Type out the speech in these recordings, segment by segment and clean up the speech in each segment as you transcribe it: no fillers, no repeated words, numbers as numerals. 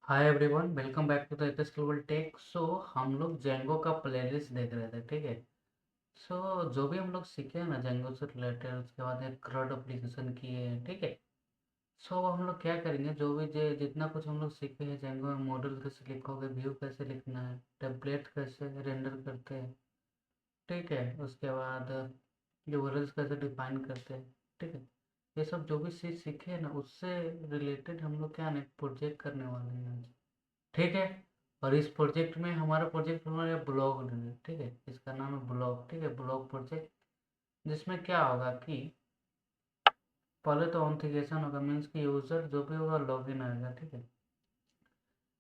Hi everyone, welcome back to the Apis global tech. So हम लोग Django का playlist देख रहे थे, ठीक है। सो जो भी हम लोग सीखे हैं ना जेंगो से रिलेटेड, उसके बाद एक क्रड एप्लीकेशन किए हैं, ठीक है। सो हम लोग क्या करेंगे, जो भी जितना कुछ हम लोग सीखे हैं जेंगो में, मॉडल कैसे लिखोगे, व्यू कैसे लिखना है, टेम्पलेट कैसे रेंडर करते हैं, ठीक है। उसके बाद यूआरएल्स कैसे डिफाइन करते हैं, ठीक है। ये सब जो भी चीज़ सीखे हैं ना, उससे रिलेटेड हम लोग क्या ना प्रोजेक्ट करने वाले हैं आज, ठीक है। और इस प्रोजेक्ट में हमारा प्रोजेक्ट हमारा ब्लॉग, ठीक है, इसका नाम है ब्लॉग, ठीक है, ब्लॉग प्रोजेक्ट। जिसमें क्या होगा कि पहले तो ऑथेंटिकेशन होगा, मीन्स कि यूज़र जो भी होगा लॉगिन आएगा, ठीक है।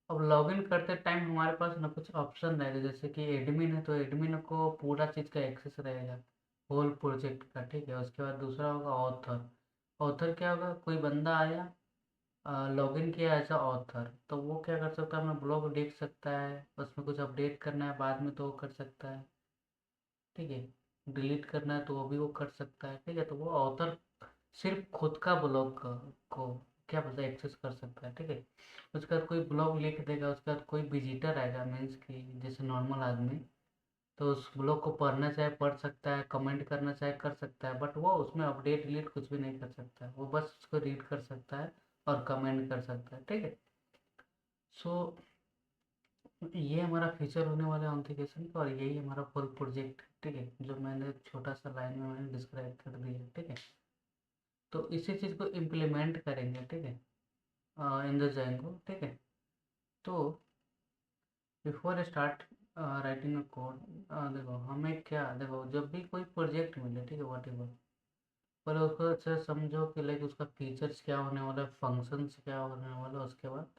अब लॉगिन करते टाइम हमारे पास ना कुछ ऑप्शन रहेगा, जैसे कि एडमिन है तो एडमिन को पूरा चीज़ का एक्सेस रहेगा, होल प्रोजेक्ट का, ठीक है। उसके बाद दूसरा होगा ऑथर। ऑथर क्या होगा, कोई बंदा आया, लॉगिन किया एज अ ऑथर, तो वो क्या कर सकता है, अपना ब्लॉग देख सकता है, उसमें कुछ अपडेट करना है बाद में तो वो कर सकता है, ठीक है। डिलीट करना है तो वो भी वो कर सकता है, ठीक है। तो वो ऑथर सिर्फ खुद का ब्लॉग को क्या बोलते हैं एक्सेस कर सकता है, ठीक है। उसके बाद कोई ब्लॉग लिख देगा, उसके बाद कोई विजिटर आएगा, मीन्स कि जैसे नॉर्मल आदमी, तो उस ब्लॉग को पढ़ना चाहे पढ़ सकता है, कमेंट करना चाहे कर सकता है, बट वो उसमें अपडेट डिलीट कुछ भी नहीं कर सकता है, वो बस उसको रीड कर सकता है और कमेंट कर सकता है, ठीक है। सो ये हमारा फीचर होने वाला है ऑथेंटिकेशन का, और यही हमारा फुल प्रोजेक्ट है, ठीक है, जो मैंने छोटा सा लाइन में मैंने डिस्क्राइब कर दिया, ठीक है। तो इसी चीज़ को इम्प्लीमेंट करेंगे, ठीक है, इन द जेंगो, ठीक है। तो before start writing a code, देखो हमें क्या, देखो जब भी कोई प्रोजेक्ट मिले, ठीक है, वट एवर, पहले उसको अच्छे से समझो कि लाइक उसका फीचर्स क्या होने वाला है, फंक्शंस क्या होने वाला है। उसके बाद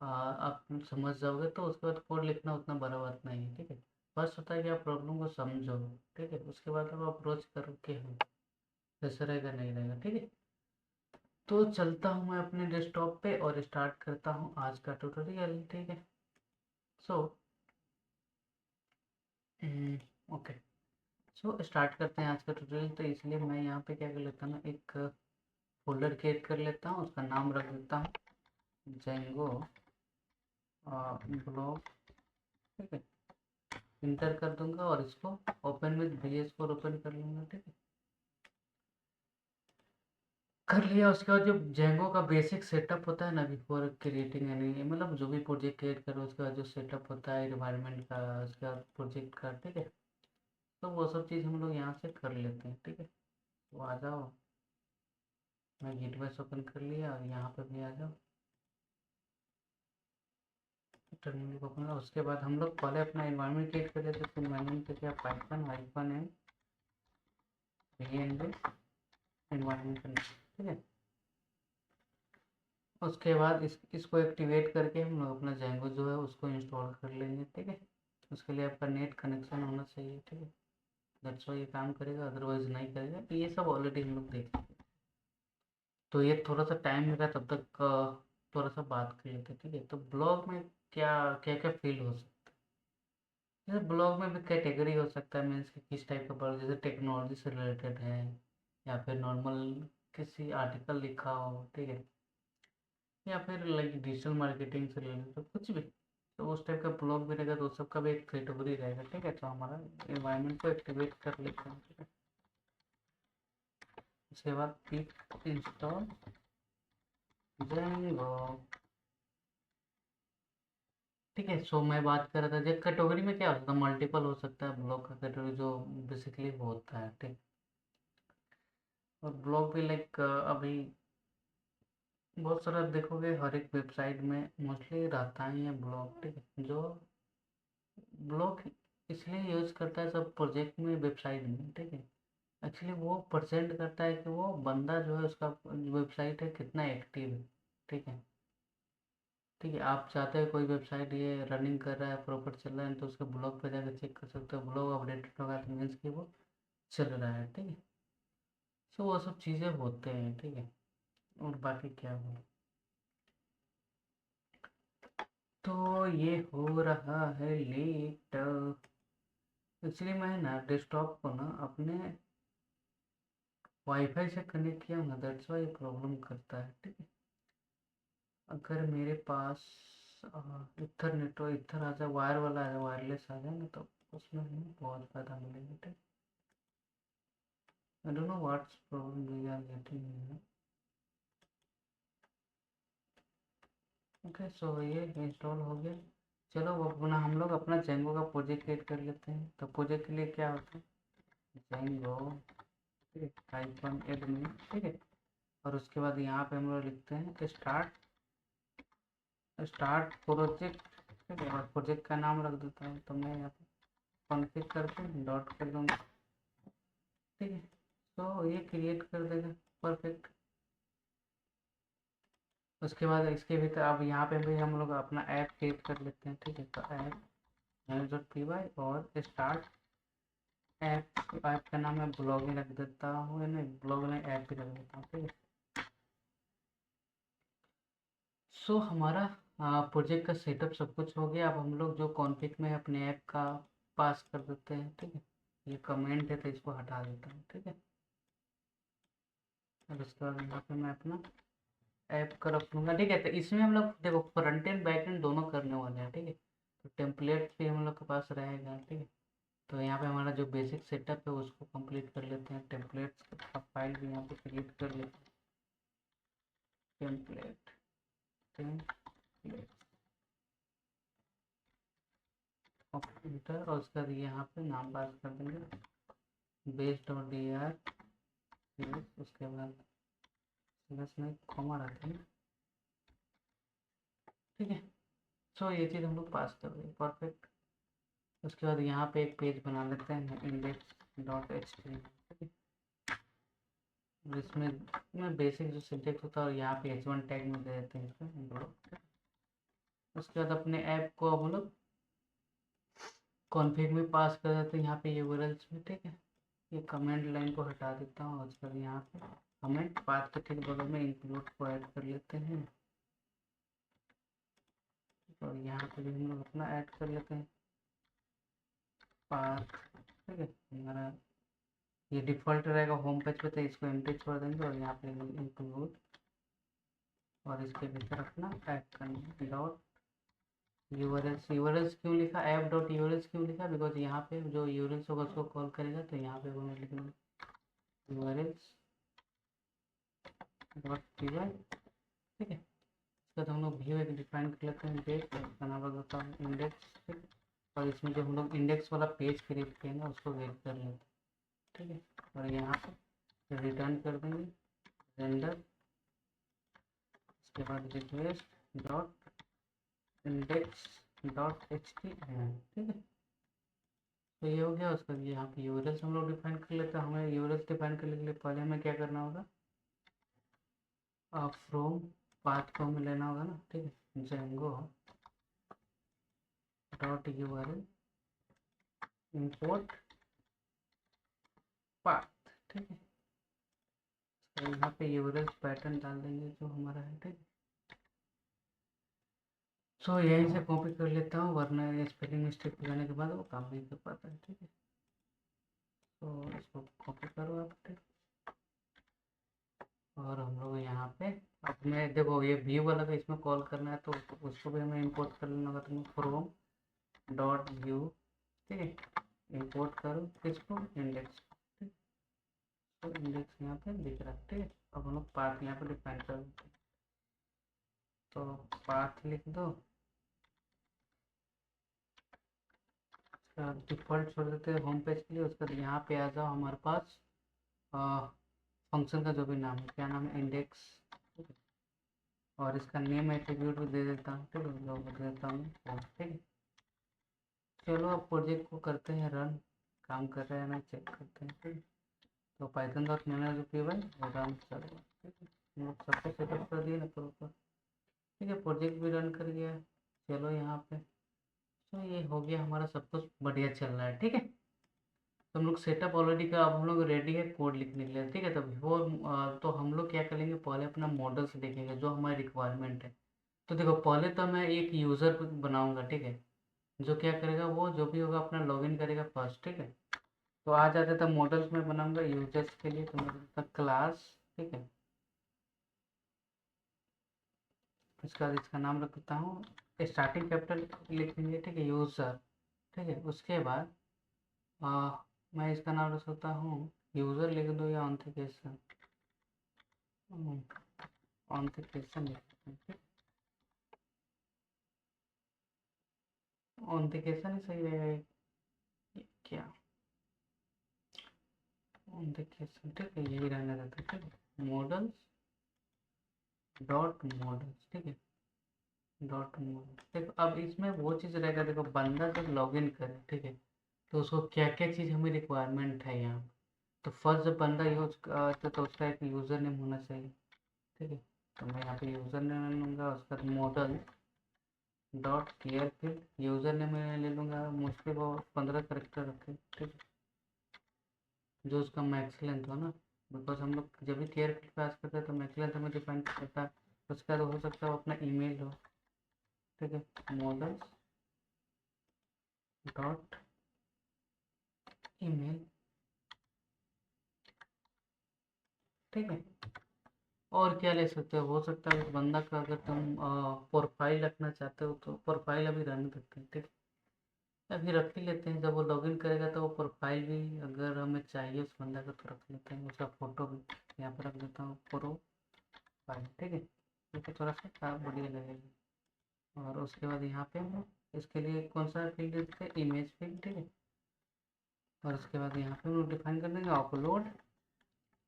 आप समझ जाओगे तो उसके बाद कोड लिखना उतना बड़ा बात नहीं है, ठीक है। फर्स्ट होता है कि आप प्रॉब्लम को समझो, ठीक है, उसके बाद आप अप्रोच करो कि हाँ कैसे रहेगा नहीं रहेगा, ठीक है। तो चलता हूँ मैं अपने डेस्कटॉप पे और स्टार्ट करता हूँ आज का ट्यूटोरियल, ठीक है। सो ओके, सो स्टार्ट करते हैं आज का ट्यूटोरियल। तो इसलिए मैं यहाँ पे क्या कर लेता हूँ ना, एक फोल्डर क्रिएट कर लेता हूँ, उसका नाम रख देता हूँ जेंगो ब्लॉग, ठीक है। इंटर कर दूंगा और इसको open with VS Code open कर लूंगा, ठीक है। कर लिया। उसके बाद जो जेंगो का बेसिक सेटअप होता है ना, बिफोर क्रिएटिंग एनी, मतलब जो भी प्रोजेक्ट क्रिएट करो उसके बाद जो सेटअप होता है एनवायरनमेंट का, उसके बाद प्रोजेक्ट का, ठीक है। तो वो सब चीज़ हम लोग यहाँ से कर लेते हैं, ठीक है। तो आ जाओ, मैं गिटबस ओपन कर लिया और यहाँ पे भी आ जाओ, टर्मिनल को ओपन। उसके बाद हम लोग पहले अपना एनवायरनमेंट क्रिएट कर लेते हैं, तो मैंने तो क्या पाइथन हाइफन है PNG एनवायरनमेंट, ठीक है। उसके बाद इसको एक्टिवेट करके हम लोग अपना जेंगो जो है उसको इंस्टॉल कर लेंगे, ठीक है। उसके लिए आपका नेट कनेक्शन होना चाहिए, ठीक है। दैट्स वाई ये काम करेगा, अदरवाइज नहीं करेगा। तो ये सब ऑलरेडी हम लोग देख चुके हैं। तो ये थोड़ा सा टाइम लगा, तब तक थोड़ा सा बात कर लेते हैं, ठीक है। तो ब्लॉग में क्या क्या क्या फील्ड हो सकता है, जैसे ब्लॉग में भी कैटेगरी हो सकता है, मीन्स कि किस टाइप का ब्लॉग, जैसे टेक्नोलॉजी से रिलेटेड है या फिर नॉर्मल किसी आर्टिकल लिखा हो, ठीक है, या फिर लाइक डिजिटल मार्केटिंग से रिलेटेड, तो कुछ भी, तो उस टाइप का ब्लॉग भी रहेगा, तो उस सबका भी एक कैटेगरी रहेगा, ठीक है। तो हमारा एनवायरनमेंट को एक्टिवेट कर लेते हैं, ठीक है। उसके बाद पिक इंस्टॉल जेंगो, ठीक है। सो मैं बात कर रहा था जब कैटेगरी में क्या होता है, मल्टीपल हो सकता है ब्लॉग का कैटेगरी, जो बेसिकली वो होता है, ठीक। और ब्लॉग भी लाइक अभी बहुत सारा देखोगे, हर एक वेबसाइट में मोस्टली रहता ही है ब्लॉग, ठीक है। जो ब्लॉग इसलिए यूज करता है सब प्रोजेक्ट में, वेबसाइट में, ठीक है। एक्चुअली वो परसेंट करता है कि वो बंदा जो है उसका वेबसाइट है कितना एक्टिव है, ठीक है। ठीक है, आप चाहते हैं कोई वेबसाइट ये रनिंग कर रहा है, प्रॉपर चल रहा है, तो उसके ब्लॉग पे जाकर चेक कर सकते हो, ब्लॉग अपडेटेड होगा तो मीन्स कि वो चल रहा है, ठीक है। सो वो सब चीज़ें होते हैं, ठीक है। और बाकी क्या हो, तो ये हो रहा है लेट। एक्चुअली मैं ना डेस्कटॉप को ना अपने वाईफाई से कनेक्ट किया हूँ ना, दैट्स वाई प्रॉब्लम करता है, ठीक है। अगर मेरे पास इथर नेटवर्क इथर आ जाए, वायर वाला आ जाए, वायरलेस आ जाए ना, तो उसमें हमें बहुत फ़ायदा मिलेगा। ठीक, I don't know what's problem we are getting. Okay, so ये इंस्टॉल हो गया। चलो अब अपना हम लोग अपना जेंगो का प्रोजेक्ट क्रिएट कर लेते हैं। तो प्रोजेक्ट के लिए क्या होता है, जेंगो हाइफन एडमिन, ठीक है। और उसके बाद यहाँ पे हम लोग लिखते हैं स्टार्ट प्रोजेक्ट, ठीक है। और प्रोजेक्ट का नाम रख देता हूँ, तो मैं यहाँ पे कॉन्फ़िग करके डॉट कर दूँगा, ठीक है। तो ये क्रिएट कर देगा, परफेक्ट। उसके बाद इसके भीतर अब यहाँ पे भी हम लोग अपना ऐप क्रिएट कर लेते हैं, ठीक है। तो ऐप py और स्टार्ट ऐप का नाम मैं ब्लॉग में रख देता हूँ, नहीं ब्लॉग में ऐप ही रख देता हूँ, ठीक है। सो हमारा प्रोजेक्ट का सेटअप सब कुछ हो गया। अब हम लोग जो कॉन्फ़िग में अपने ऐप का पास कर देते हैं, ठीक है। ये कमेंट है तो इसको हटा देता हूँ, ठीक है। और उसके बाद यहाँ पे मैं अपना ऐप का रख लूँगा, ठीक है। तो इसमें हम लोग देखो फ्रंट एंड बैक एंड दोनों करने वाले हैं, ठीक है। तो टेम्पलेट भी हम लोग के पास रहेगा, ठीक है। तो यहाँ पे हमारा जो बेसिक सेटअप है उसको कंप्लीट कर लेते हैं। टेम्पलेट्स का फाइल भी यहाँ पे क्रिएट कर लेते हैं। टेम्पलेट टेम्पलेट कंप्यूटर, और उसका यहाँ पे नाम पास कर देंगे base.dir। उसके बाद में कॉमा रखेंगे, ठीक है। सो ये चीज़ हम लोग पास कर देंगे, परफेक्ट। उसके बाद यहाँ पे एक पेज बना लेते हैं index.html, ठीक है। जिसमें में बेसिक जो सिंटेक्स होता है यहाँ पे h1 टैग में दे देते हैं इसमें। उसके बाद अपने ऐप को हम लोग कॉन्फ़िग में पास कर देते हैं यहाँ पे यूआरएल्स में, ठीक है। ये कमेंट लाइन को हटा देता हूँ। उसके बाद यहाँ पे कमेंट पाथ के ठीक बगल में इंक्लूड को ऐड कर लेते हैं। और यहाँ पे भी हम लोग अपना ऐड कर लेते हैं पाथ, ठीक है। हमारा ये डिफ़ॉल्ट रहेगा होम पेज पे, तो इसको एम्प्टी छोड़ देंगे और यहाँ पे इंक्लूड, और इसके भीतर अपना ऐड करना डॉट यूआरएल्स क्यों लिखा, ऐप डॉट यूआरएल्स क्यों लिखा, बिकॉज यहाँ पे जो यूआरएल्स होगा उसको कॉल करेगा, तो यहाँ पे हमें लिखना यूआरएल्स डॉट py, ठीक है। इसका तो हम लोग व्यू एक डिफाइन कर लेते हैं, डेट का नाम रख देता हूँ इंडेक्स, ठीक। और इसमें जो हम लोग इंडेक्स वाला पेज क्रिएट किए उसको वेट कर लेते हैं, ठीक है। और यहाँ पे रिटर्न कर देंगे रेंडर। उसके बाद request dot index dot html, ठीक है। तो ये हो गया। उसका यहाँ पे यूआरएल्स हम लोग डिफाइन कर लेते हैं। हमें यूआरएल्स डिफाइन करने के लिए पहले हमें क्या करना होगा, फ्रॉम पाथ को हमें लेना होगा ना, ठीक है। Django dot URL import path, ठीक है। तो यहाँ पे यूआरएल्स पैटर्न डाल देंगे जो हमारा है, ठीक है। सो यहीं से कॉपी कर लेता हूँ, वरना स्पेलिंग मिस्टेक हो जाने के बाद वो काम नहीं कर पाता है, ठीक है। तो इसको कॉपी करो आप, ठीक। और हम लोग यहाँ पे अपने देखो ये व्यू वाला का इसमें कॉल करना है, तो उसको भी हमें इंपोर्ट कर लेना होगा। तो फ्रॉम डॉट व्यू, ठीक है, इंपोर्ट करो किसको, इंडेक्स, ठीक। तो इंडेक्स यहाँ पे दिख रहा है, ठीक है। अब हम लोग पाथ यहाँ पे डिफाइन कर देते हैं। तो पाथ लिख दो, डिफ़ॉल्ट छोड़ देते हैं होम पेज के लिए। उसके बाद यहाँ पे आ जाओ, हमारे पास फंक्शन का जो भी नाम है, क्या नाम है, इंडेक्स, ठीक है। और इसका नेम एट्रीब्यूट भी दे देता हूँ, ठीक है, जो दे देता हूँ, ठीक है। चलो अब प्रोजेक्ट को करते हैं रन, काम कर रहे हैं ना चेक करते हैं, ठीक है। तो Python dot manage P Y run चलेगा, ठीक है। हम लोग सबको सेटअप कर दिए ना प्रॉपर, ठीक है। प्रोजेक्ट भी रन कर गया। चलो यहाँ पे तो ये हो गया, हमारा सब कुछ बढ़िया चल रहा है, ठीक है। तो हम लोग सेटअप ऑलरेडी का, अब हम लोग रेडी है कोड लिखने के लिए, ठीक है। तो बिफोर तो हम लोग क्या करेंगे, पहले अपना मॉडल्स देखेंगे जो हमारी रिक्वायरमेंट है। तो देखो पहले तो मैं एक यूज़र बनाऊंगा, ठीक है। जो क्या करेगा, वो जो भी होगा अपना लॉगिन करेगा फर्स्ट, ठीक है। तो आ जाते थे मॉडल्स में बनाऊंगा यूजर्स के लिए, तो मैं क्लास, ठीक है, इसका इसका नाम रख देता हूँ, स्टार्टिंग कैपिटल लिखेंगे, ठीक है, यूज़र, ठीक है। उसके बाद मैं इसका नाम रख सकता हूँ, यूज़र लिख दो या ऑथेंटिकेशन, ऑथेंटिकेशन लिख सकते हैं, ठीक, ऑथेंटिकेशन ही सही रहेगा क्या, ऑथेंटिकेशन, ठीक है, यही रहने देते, ठीक है। मॉडल्स डॉट मॉडल्स, ठीक है, डॉट मॉडल। देखो अब इसमें वो चीज़ रहेगा, देखो बंदा जब लॉगिन करे, ठीक है, तो उसको क्या क्या चीज़ हमें रिक्वायरमेंट है यहाँ। तो फर्स्ट जब बंदा यूज तो उसका एक यूज़र नेम होना चाहिए, ठीक है। तो मैं यहाँ पे यूज़र नेम लूँगा, उसका model dot clear field, user name मैं ले लूँगा मुझके वो 15 करेक्टर रखे, ठीक है, जो उसका मैक्स लेंथ हो ना, बिकॉज हम लोग जब भी क्लियर फील्ड पास करते हैं तो मैक्स लेंथ हमें डिफाइन करता है। उसका तो हो सकता है अपना ईमेल हो, ठीक है, मॉडल्स डॉट ईमेल, ठीक है। और क्या ले सकते हो सकता है उस बंदा का अगर तुम प्रोफाइल रखना चाहते हो तो प्रोफाइल अभी रन करते हैं, ठीक है, अभी रख ही लेते हैं। जब वो लॉगिन करेगा तो वो प्रोफाइल भी अगर हमें चाहिए उस बंदा का तो रख लेते हैं, उसका फोटो भी यहाँ पर रख देता हूँ, प्रोफाइल, ठीक है, क्योंकि थोड़ा सा बढ़िया लगेगा। और उसके बाद यहाँ पे हम इसके लिए कौन सा फील्ड देते हैं, इमेज फील्ड, ठीक है। और उसके बाद यहाँ पे हम लोग डिफाइन कर देंगे अपलोड,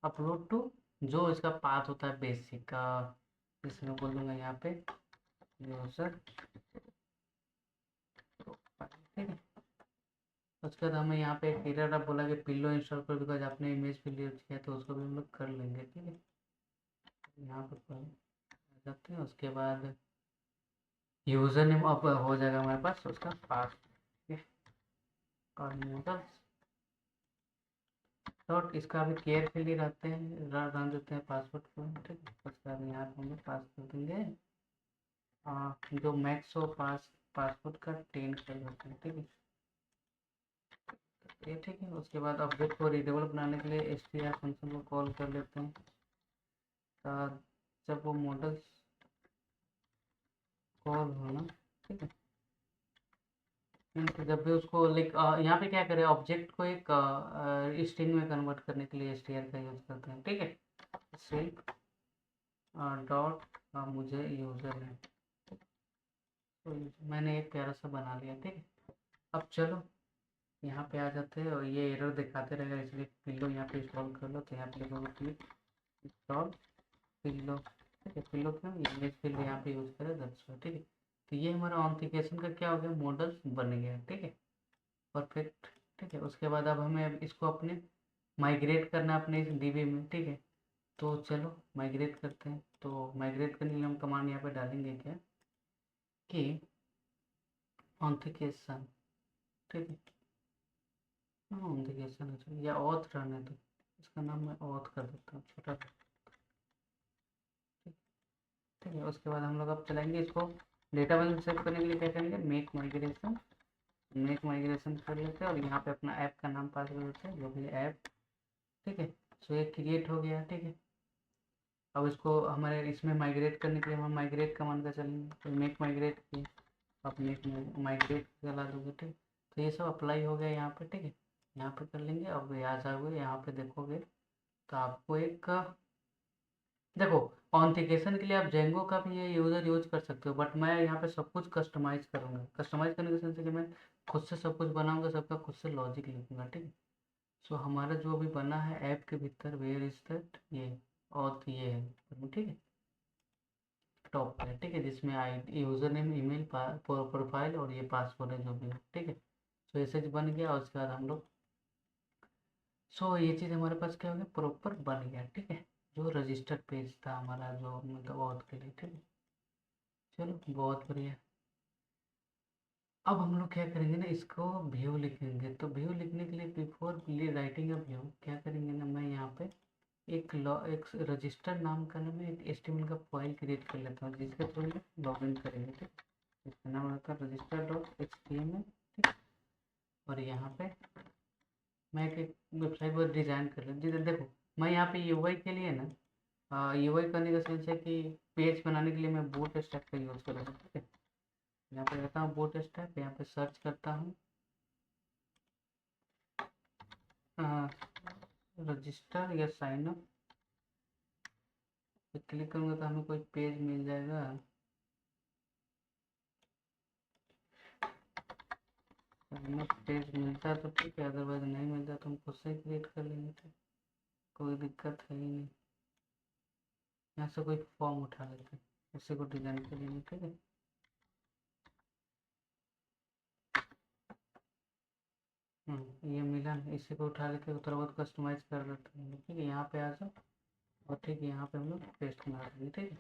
अपलोड टू, जो इसका पाथ होता है बेसिक का, इसमें बोल दूंगा यहाँ पे यूजर, ठीक है। उसके बाद हमें यहाँ पे एक एरर आप बोला कि पिल्लो इंस्टॉल कर, बिकॉज आपने इमेज फील्ड यूज किया तो उसको भी हम लोग कर लेंगे, ठीक है। यहाँ पर आ जाते हैं, उसके बाद यूजर नेम अब हो जाएगा हमारे पास उसका पास, ठीक है। और मॉडल्स डॉट, इसका भी केयर फील्ड ही रहते हैं, रन देते हैं पासवर्ड को, ठीक है। उसके बाद यहाँ पर हम लोग पास कर देंगे जो मैक्स हो पासवर्ड का 10 कर देते हैं, ठीक है, ये ठीक है। उसके बाद अपडेट को रीडेबल बनाने के लिए str फंक्शन को कॉल कर लेते हैं। जब वो मॉडल्स कॉल होना, ठीक है, जब भी उसको लाइक यहाँ पे क्या करें, ऑब्जेक्ट को एक स्ट्रिंग में कन्वर्ट करने के लिए str का यूज़ करते हैं, ठीक है। सिर्फ डॉट मुझे यूज़र है, तो मैंने एक प्यारा सा बना लिया, ठीक है। अब चलो यहाँ पे आ जाते हैं और ये एरर दिखाते रहेगा, इसलिए पिल्लो यहाँ पे इंस्टॉल कर लो, तो यहाँ पे लिखोगे क्लिक इंस्टॉल पिल्लो, ठीक है। पिल्लो क्यों, इमेज फिल यहाँ पे यूज़ करें, दैट्स वाई, ठीक है। तो ये हमारा ऑथेंटिकेशन का क्या हो गया, मॉडल बन गया, ठीक है, परफेक्ट, ठीक है। उसके बाद अब हमें अब इसको अपने माइग्रेट करना है अपने इस डीबी में, ठीक है। तो चलो माइग्रेट करते हैं। तो माइग्रेट करने के लिए हम कमांड यहाँ पे डालेंगे क्या कि ऑथेंटिकेशन, ठीक है, ऑथेंटिकेशन या ऑथ रहने दो, इसका नाम मैं ऑथ कर देता हूँ छोटा, ठीक है। उसके बाद हम लोग अब चलाएंगे इसको डेटाबेस में सेव करने के लिए, क्या करेंगे, मेक माइग्रेशन कर लेते हैं और यहाँ पे अपना ऐप का नाम पास कर देते हैं, जो भी ऐप, ठीक है। सो ये क्रिएट हो गया, ठीक है। अब इसको हमारे इसमें माइग्रेट करने के लिए हम माइग्रेट कमांड का चलेंगे, तो मेक माइग्रेट की आप मेक माइग्रेट चला दोगे, ठीक। तो ये सब अप्लाई हो गया यहाँ पे, ठीक है, यहाँ पे कर लेंगे। अब यहाँ जाओगे, यहाँ पे देखोगे तो आपको एक, देखो ऑथेंटिकेशन के लिए आप जेंगो का भी ये यूज़र यूज कर सकते हो, बट मैं यहाँ पे सब कुछ कस्टमाइज़ करूँगा। कस्टमाइज़ करने के सेंस है कि मैं खुद से सब कुछ बनाऊँगा, सबका खुद से लॉजिक लिखूँगा, ठीक है। सो हमारा जो भी बना है ऐप के भीतर, वेयर इज दैट, ये और ये है, ठीक है, टॉप पे, ठीक है, जिसमें आई यूज़र नेम, ईमेल, प्रोफाइल और ये पासवर्ड है जो भी है, ठीक है। सो ऐसे बन गया और उसके बाद हम लोग, सो ये चीज़ हमारे पास क्या हो गया, प्रॉपर बन गया, ठीक है। जो रजिस्टर्ड पेज था हमारा, जो मतलब बहुत के लिए, ठीक है। चलो बहुत बढ़िया। अब हम लोग क्या करेंगे ना, इसको व्यू लिखेंगे। तो व्यू लिखने के लिए बिफोर राइटिंग अ व्यू क्या करेंगे ना, मैं यहाँ पे एक रजिस्टर नाम का ना मैं एक HTML का फाइल क्रिएट कर लेता हूँ, जिसके थ्रू में लॉग इन करेंगे, ठीक। इसका नाम रहता है रजिस्टर डॉट HTML, ठीक। और यहाँ पे मैं एक वेबसाइट पर डिज़ाइन कर लें, देखो मैं यहाँ पे UI के लिए ना यूआई करने का सेंस है कि पेज बनाने के लिए मैं बूट स्ट्रैप का यूज़ करूँगा, ठीक है। यहाँ पे रहता हूँ बूट स्ट्रैप, यहाँ पे सर्च करता हूँ रजिस्टर या साइन अप पे क्लिक करूँगा तो हमें कोई पेज मिल जाएगा। साइन अप पेज मिलता है तो ठीक है, अदरवाइज नहीं मिलता तो हम खुद से क्रिएट कर लेंगे, ठीक, कोई दिक्कत है ही नहीं। यहाँ से कोई फॉर्म उठा लेते हैं, उसी को डिजाइन कर लेंगे, ठीक है। ये मिला ना, इसी को उठा लेके थोड़ा बहुत कस्टमाइज कर देते हैं, ठीक है। यहाँ पे आ जाओ और ठीक है यहाँ पे हम लोग पेस्ट बना देंगे, ठीक है।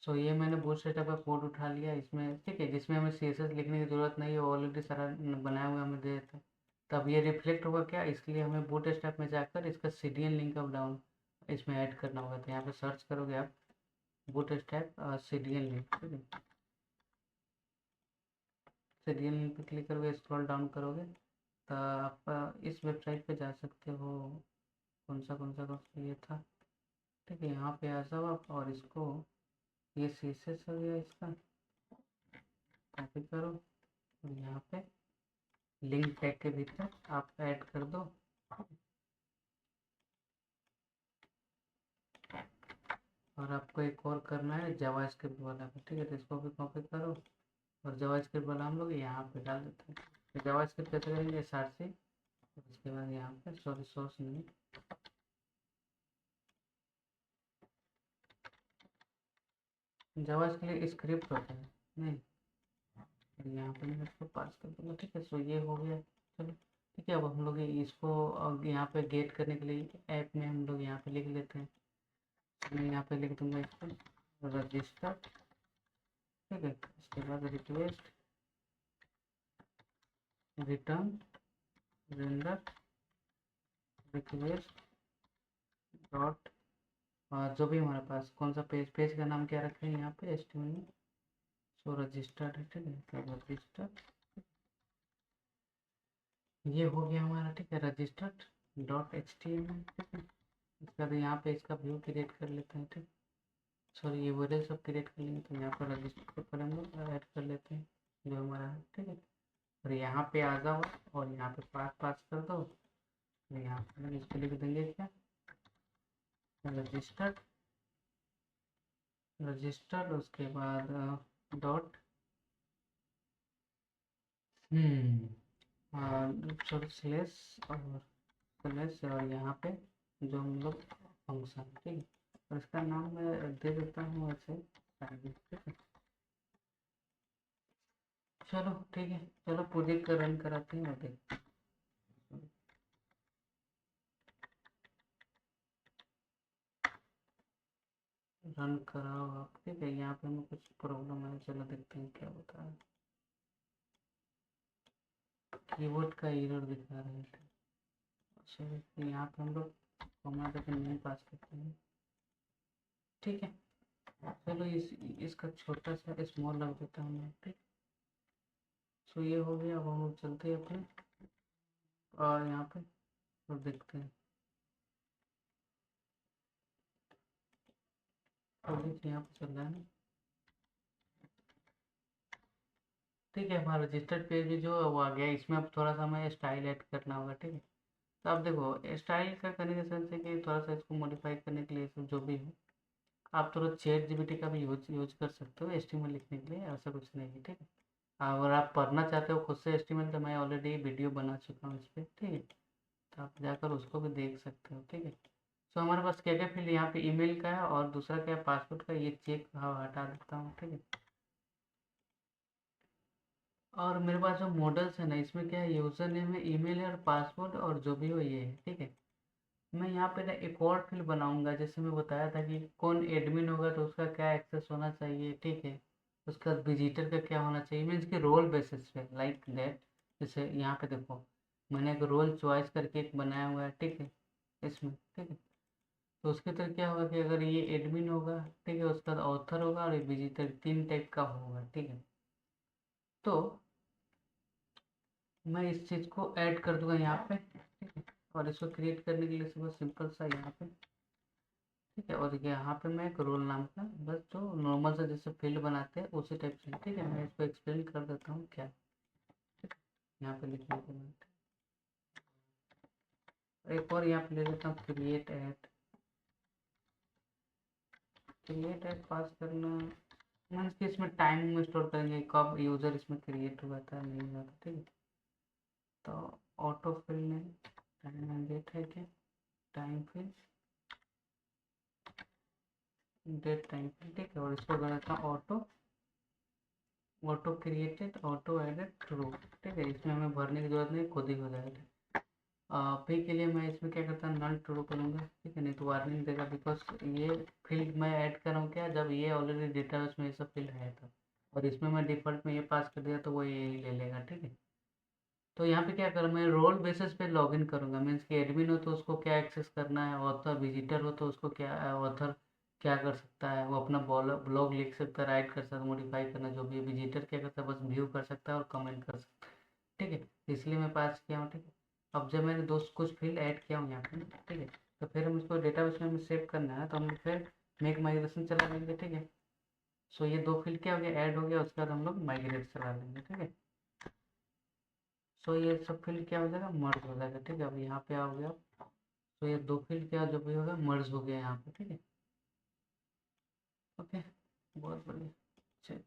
सो ये मैंने बूटस्ट्रैप का कोड उठा लिया इसमें, ठीक है, जिसमें हमें सीएसएस लिखने की ज़रूरत नहीं है, ऑलरेडी सारा बनाया हुआ हमें दे देता है। तब ये रिफ्लेक्ट होगा क्या, इसलिए हमें बूटस्ट्रैप में जाकर इसका सीडीएन लिंक अप डाउन इसमें ऐड करना होगा। तो यहाँ पे सर्च करोगे आप बूटस्ट्रैप सीडीएन लिंक, ठीक है। सीडीएन लिंक पे क्लिक करोगे, स्क्रॉल डाउन करोगे तो आप इस वेबसाइट पे जा सकते हो। कौन सा ये था, ठीक है। यहाँ पे आ जाओ आप और इसको, ये सीएसएस हो गया, इसका कॉपी करो और यहाँ पे लिंक टैग के भीतर आप ऐड कर दो। और आपको एक और करना है जावास्क्रिप्ट वाला का, ठीक है। तो इसको भी कॉपी करो और जावास्क्रिप्ट वाला हम लोग यहाँ पे डाल देते हैं। तो जावास्क्रिप्ट कैसे करेंगे, SRC, उसके बाद यहाँ पे सॉरी सोर्स नहीं, जावास्क्रिप्ट स्क्रिप्ट होता है नहीं, यहाँ पे मैं इसको पास कर दूँगा, ठीक है। सो ये हो गया, चलो ठीक है। अब हम लोग इसको यहाँ पे गेट करने के लिए ऐप में हम लोग यहाँ पे लिख लेते हैं। मैं यहाँ पे लिख दूँगा इसको रजिस्टर, ठीक है। इसके बाद request return render request dot, जो भी हमारे पास कौन सा पेज का नाम क्या रखें यहाँ पे HTML में, सो रजिस्टर्ड है, ठीक है। तो रजिस्टर ये हो गया हमारा, ठीक है, रजिस्टर्ड डॉट HTML, ठीक है। इसके बाद यहाँ पे इसका व्यू क्रिएट कर लेते हैं, ठीक। सॉरी ये यूआरएल सब क्रिएट कर लेंगे, तो यहाँ पर रजिस्टर के ऊपर हम लोग ऐड कर लेते हैं जो हमारा है, ठीक है। और यहाँ पे आ जाओ और यहाँ पे पास कर दो। तो यहाँ पे हम इसको लिख देंगे क्या, रजिस्टर्ड रजिस्टर्ड, उसके बाद डॉट सॉरी स्लेस और यहाँ पे जो हम लोग फंक्शन, ठीक है। और इसका नाम मैं दे देता हूँ ऐसे, ठीक है। चलो ठीक है, चलो प्रोजेक्ट का रन कराते हैं और देखते हैं। रन कराओ आप, ठीक है। यहाँ पे हमें कुछ प्रॉब्लम है, चलो देखते हैं क्या होता है। कीबोर्ड का एरर दिखा रहा है, चलो यहाँ पे हम लोग कॉमा देकर नहीं पास करते हैं, ठीक है। चलो इसका छोटा सा स्मॉल रख देता हूँ मैं, ठीक। सो ये हो गया। अब हम लोग चलते हैं अपने और यहाँ पे और देखते हैं प्रोजेक्ट यहाँ पे चल रहा है ना, ठीक है। हमारा रजिस्टर्ड पेज भी जो है वो आ गया। इसमें अब थोड़ा सा हमें स्टाइल ऐड करना होगा, ठीक है। तो आप देखो स्टाइल का करने के सेंस है कि थोड़ा सा इसको मॉडिफाई करने के लिए सब जो भी हो, आप थोड़ा चैट जीपीटी का भी यूज कर सकते हो एचटीएमएल लिखने के लिए, ऐसा कुछ नहीं है, ठीक है। अगर आप पढ़ना चाहते हो खुद से एचटीएमएल तो मैं ऑलरेडी वीडियो बना चुका हूँ इस पर, ठीक है। तो आप जाकर उसको भी देख सकते हो, ठीक है। तो हमारे पास क्या क्या फील्ड यहाँ पे ईमेल का है और दूसरा क्या है पासवर्ड का, ये चेक हटा देता हूँ, ठीक है। और मेरे पास जो मॉडल्स है ना, इसमें क्या है, यूज़र नेम है, ईमेल है और पासवर्ड और जो भी हो ये है, ठीक है। मैं यहाँ पे ना एक और फील्ड बनाऊंगा, जैसे मैं बताया था कि कौन एडमिन होगा तो उसका क्या एक्सेस होना चाहिए, ठीक है। उसका विजिटर का क्या होना चाहिए, मीन्स कि रोल बेसिस पे लाइक दैट। जैसे यहाँ पे देखो मैंने एक रोल चॉइस करके एक बनाया हुआ है, ठीक है, इसमें, ठीक है। तो उसके तरह क्या होगा कि अगर ये एडमिन होगा, ठीक है, उसका ऑथर होगा और विजिटर, तीन टाइप का होगा, ठीक है। तो मैं इस चीज़ को ऐड कर दूंगा यहाँ पे, ठीक है। और इसको क्रिएट करने के लिए बहुत सिंपल सा यहाँ पे ठीक है। और यहाँ पे मैं एक रोल नाम का बस जो नॉर्मल से जैसे फील्ड बनाते हैं उसी टाइप से, ठीक है। मैं इसको एक्सप्लेन कर देता हूँ क्या यहाँ पे लिखने के बाद। एक और यहाँ पे ले लेता हूँ create eight. Create eight pass करना मीन्स कि इसमें टाइम में स्टोर करेंगे कब यूज़र इसमें क्रिएट हुआ था नहीं हुआ था, ठीक है। तो ऑटो फिल में टाइम एंड डेट है क्या, time fill date time fill, ठीक है। और इसको कर देता हूँ auto auto created auto added true, ठीक है। इसमें हमें भरने की जरूरत नहीं, खुद ही हो जाएगा। फिर के लिए मैं इसमें क्या करता हूँ नल ट्रू करूँगा, ठीक है। नहीं तो वार्निंग देगा बिकॉज ये फील्ड मैं ऐड कर रहा हूँ क्या, जब ये ऑलरेडी डेटा उसमें ये सब फील्ड है तो, और इसमें मैं डिफ़ॉल्ट में ये पास कर दिया तो वो ये ही ले लेगा, ठीक है। तो यहाँ पे क्या करूँ मैं रोल बेसिस पे लॉगिन करूँगा, मीन्स कि एडमिन हो तो उसको क्या एक्सेस करना है, ऑथर विजिटर हो तो उसको क्या ऑथर क्या कर सकता है, वो अपना ब्लॉग लिख सकता है, राइट कर सकता है, मॉडिफाई करना जो भी, विजिटर क्या करता है बस व्यू कर सकता है और कमेंट कर सकता है, ठीक है। इसलिए मैं पास किया हूँ, ठीक है। अब जब मैंने दोस्त कुछ फील्ड ऐड किया हूँ यहाँ पे, ठीक है, तो फिर हम इसको डेटाबेस में सेव करना है तो हम फिर मेक माइग्रेशन चला लेंगे, ठीक है। सो ये दो फील्ड क्या हो गया, ऐड हो गया, उसके बाद हम लोग माइग्रेट चला लेंगे, ठीक है। सो ये सब फील्ड क्या हो जाएगा, मर्ज हो जाएगा, ठीक है। अब यहाँ पे आओगे आप, तो ये दो फील्ड क्या जो भी होगा मर्ज हो गया यहाँ पे, ठीक है। ओके, बहुत बढ़िया। चलिए,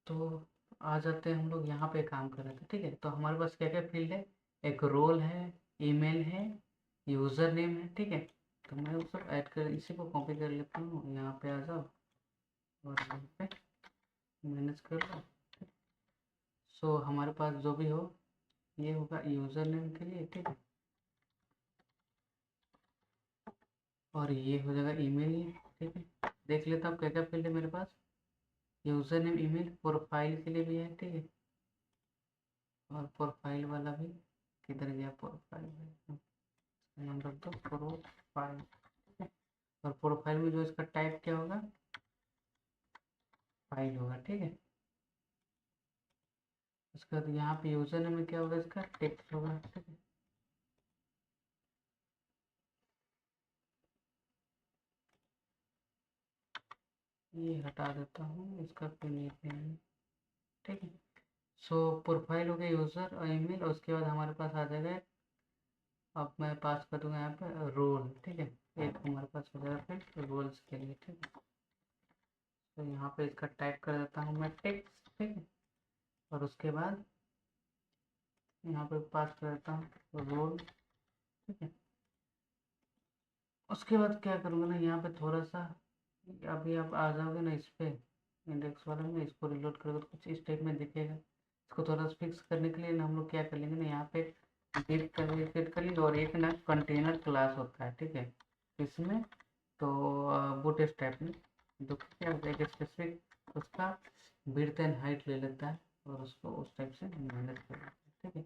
तो आ जाते हैं हम लोग यहाँ पे काम कर रहे थे, ठीक है। तो हमारे पास क्या क्या फील्ड है, एक रोल है, ईमेल है, यूज़र नेम है, ठीक है। तो मैं वो सब ऐड कर इसी को कॉपी कर लेता हूँ, यहाँ पे आ जाओ और यहाँ पे मैनेज कर लो। सो हमारे पास जो भी हो ये होगा यूज़र नेम के लिए, ठीक है। और ये हो जाएगा ईमेल, ठीक है। देख लेता हूँ क्या क्या फील्ड है मेरे पास, यूज़र नेम ईमेल, प्रोफाइल के लिए भी है, ठीक है। और प्रोफाइल वाला भी किधर गया, प्रोफाइल नाम रख दो प्रोफाइल, ठीक है। और प्रोफाइल में जो इसका टाइप क्या होगा, फाइल होगा, ठीक है। उसके बाद यहाँ पे यूज़र नेम में क्या होगा, इसका टेक्स्ट होगा, ठीक है। ये हटा देता हूँ, इसका कोई नीड नहीं है, ठीक है। सो प्रोफाइल हो गया, यूज़र और ईमेल, और उसके बाद हमारे पास आ जाएगा, अब मैं पास करूँगा यहाँ पे रोल, ठीक है। एक हमारे पास हो जाएगा फिर रोल्स के लिए, ठीक है। तो यहाँ पे इसका टाइप कर देता हूँ मैं टेक्स्ट, ठीक है। और उसके बाद यहाँ पे पास कर देता हूँ रोल, ठीक है। उसके बाद क्या करूँगा ना, यहाँ पे थोड़ा सा अभी आप आ जाओगे ना इस पे इंडेक्स वाले में, इसको रिलोड करोगे तो कुछ इस टाइप में दिखेगा। इसको थोड़ा सा फिक्स करने के लिए ना हम लोग क्या कर लेंगे ना, यहाँ पे फिट कर लेंगे, और एक ना कंटेनर क्लास होता है, ठीक है, इसमें। तो बूट स्ट्रैप में तो क्या होता है, एक स्पेसिफिक उसका विड्थ एंड हाइट ले लेता है और उसको उस टाइप से मैनेज कर लेता है, ठीक है।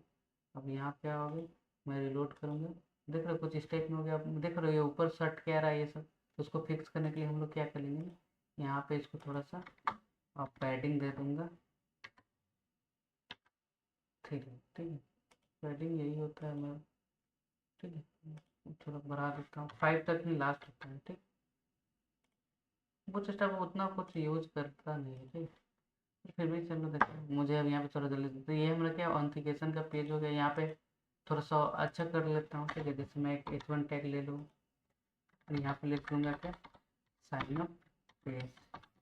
अब यहाँ पे आओगे, मैं रिलोड करूँगा, देख रहे हो कुछ इस टाइप में हो गया, आप देख रहे हो ये ऊपर शर्ट क्या रहा है ये सब। तो उसको फिक्स करने के लिए हम लोग क्या करेंगे, यहाँ पे इसको थोड़ा सा पैडिंग दे दूँगा, ठीक है, ठीक है। पैडिंग यही होता है मैं, ठीक है, थोड़ा बढ़ा देता हूँ, 5 तक ही लास्ट होता है, ठीक। कुछ स्टाफ उतना कुछ यूज करता नहीं है, ठीक। फिर भी चलो देखो, मुझे अब यहाँ पे थोड़ा जल्दी, तो ये हमारा क्या ऑथेंटिकेशन का पेज हो गया। यहाँ पे थोड़ा सा अच्छा कर लेता हूँ, ठीक है। जैसे मैं एक H1 टैग ले लूँ और यहाँ पे लिख लूँगा क्या, साइन अप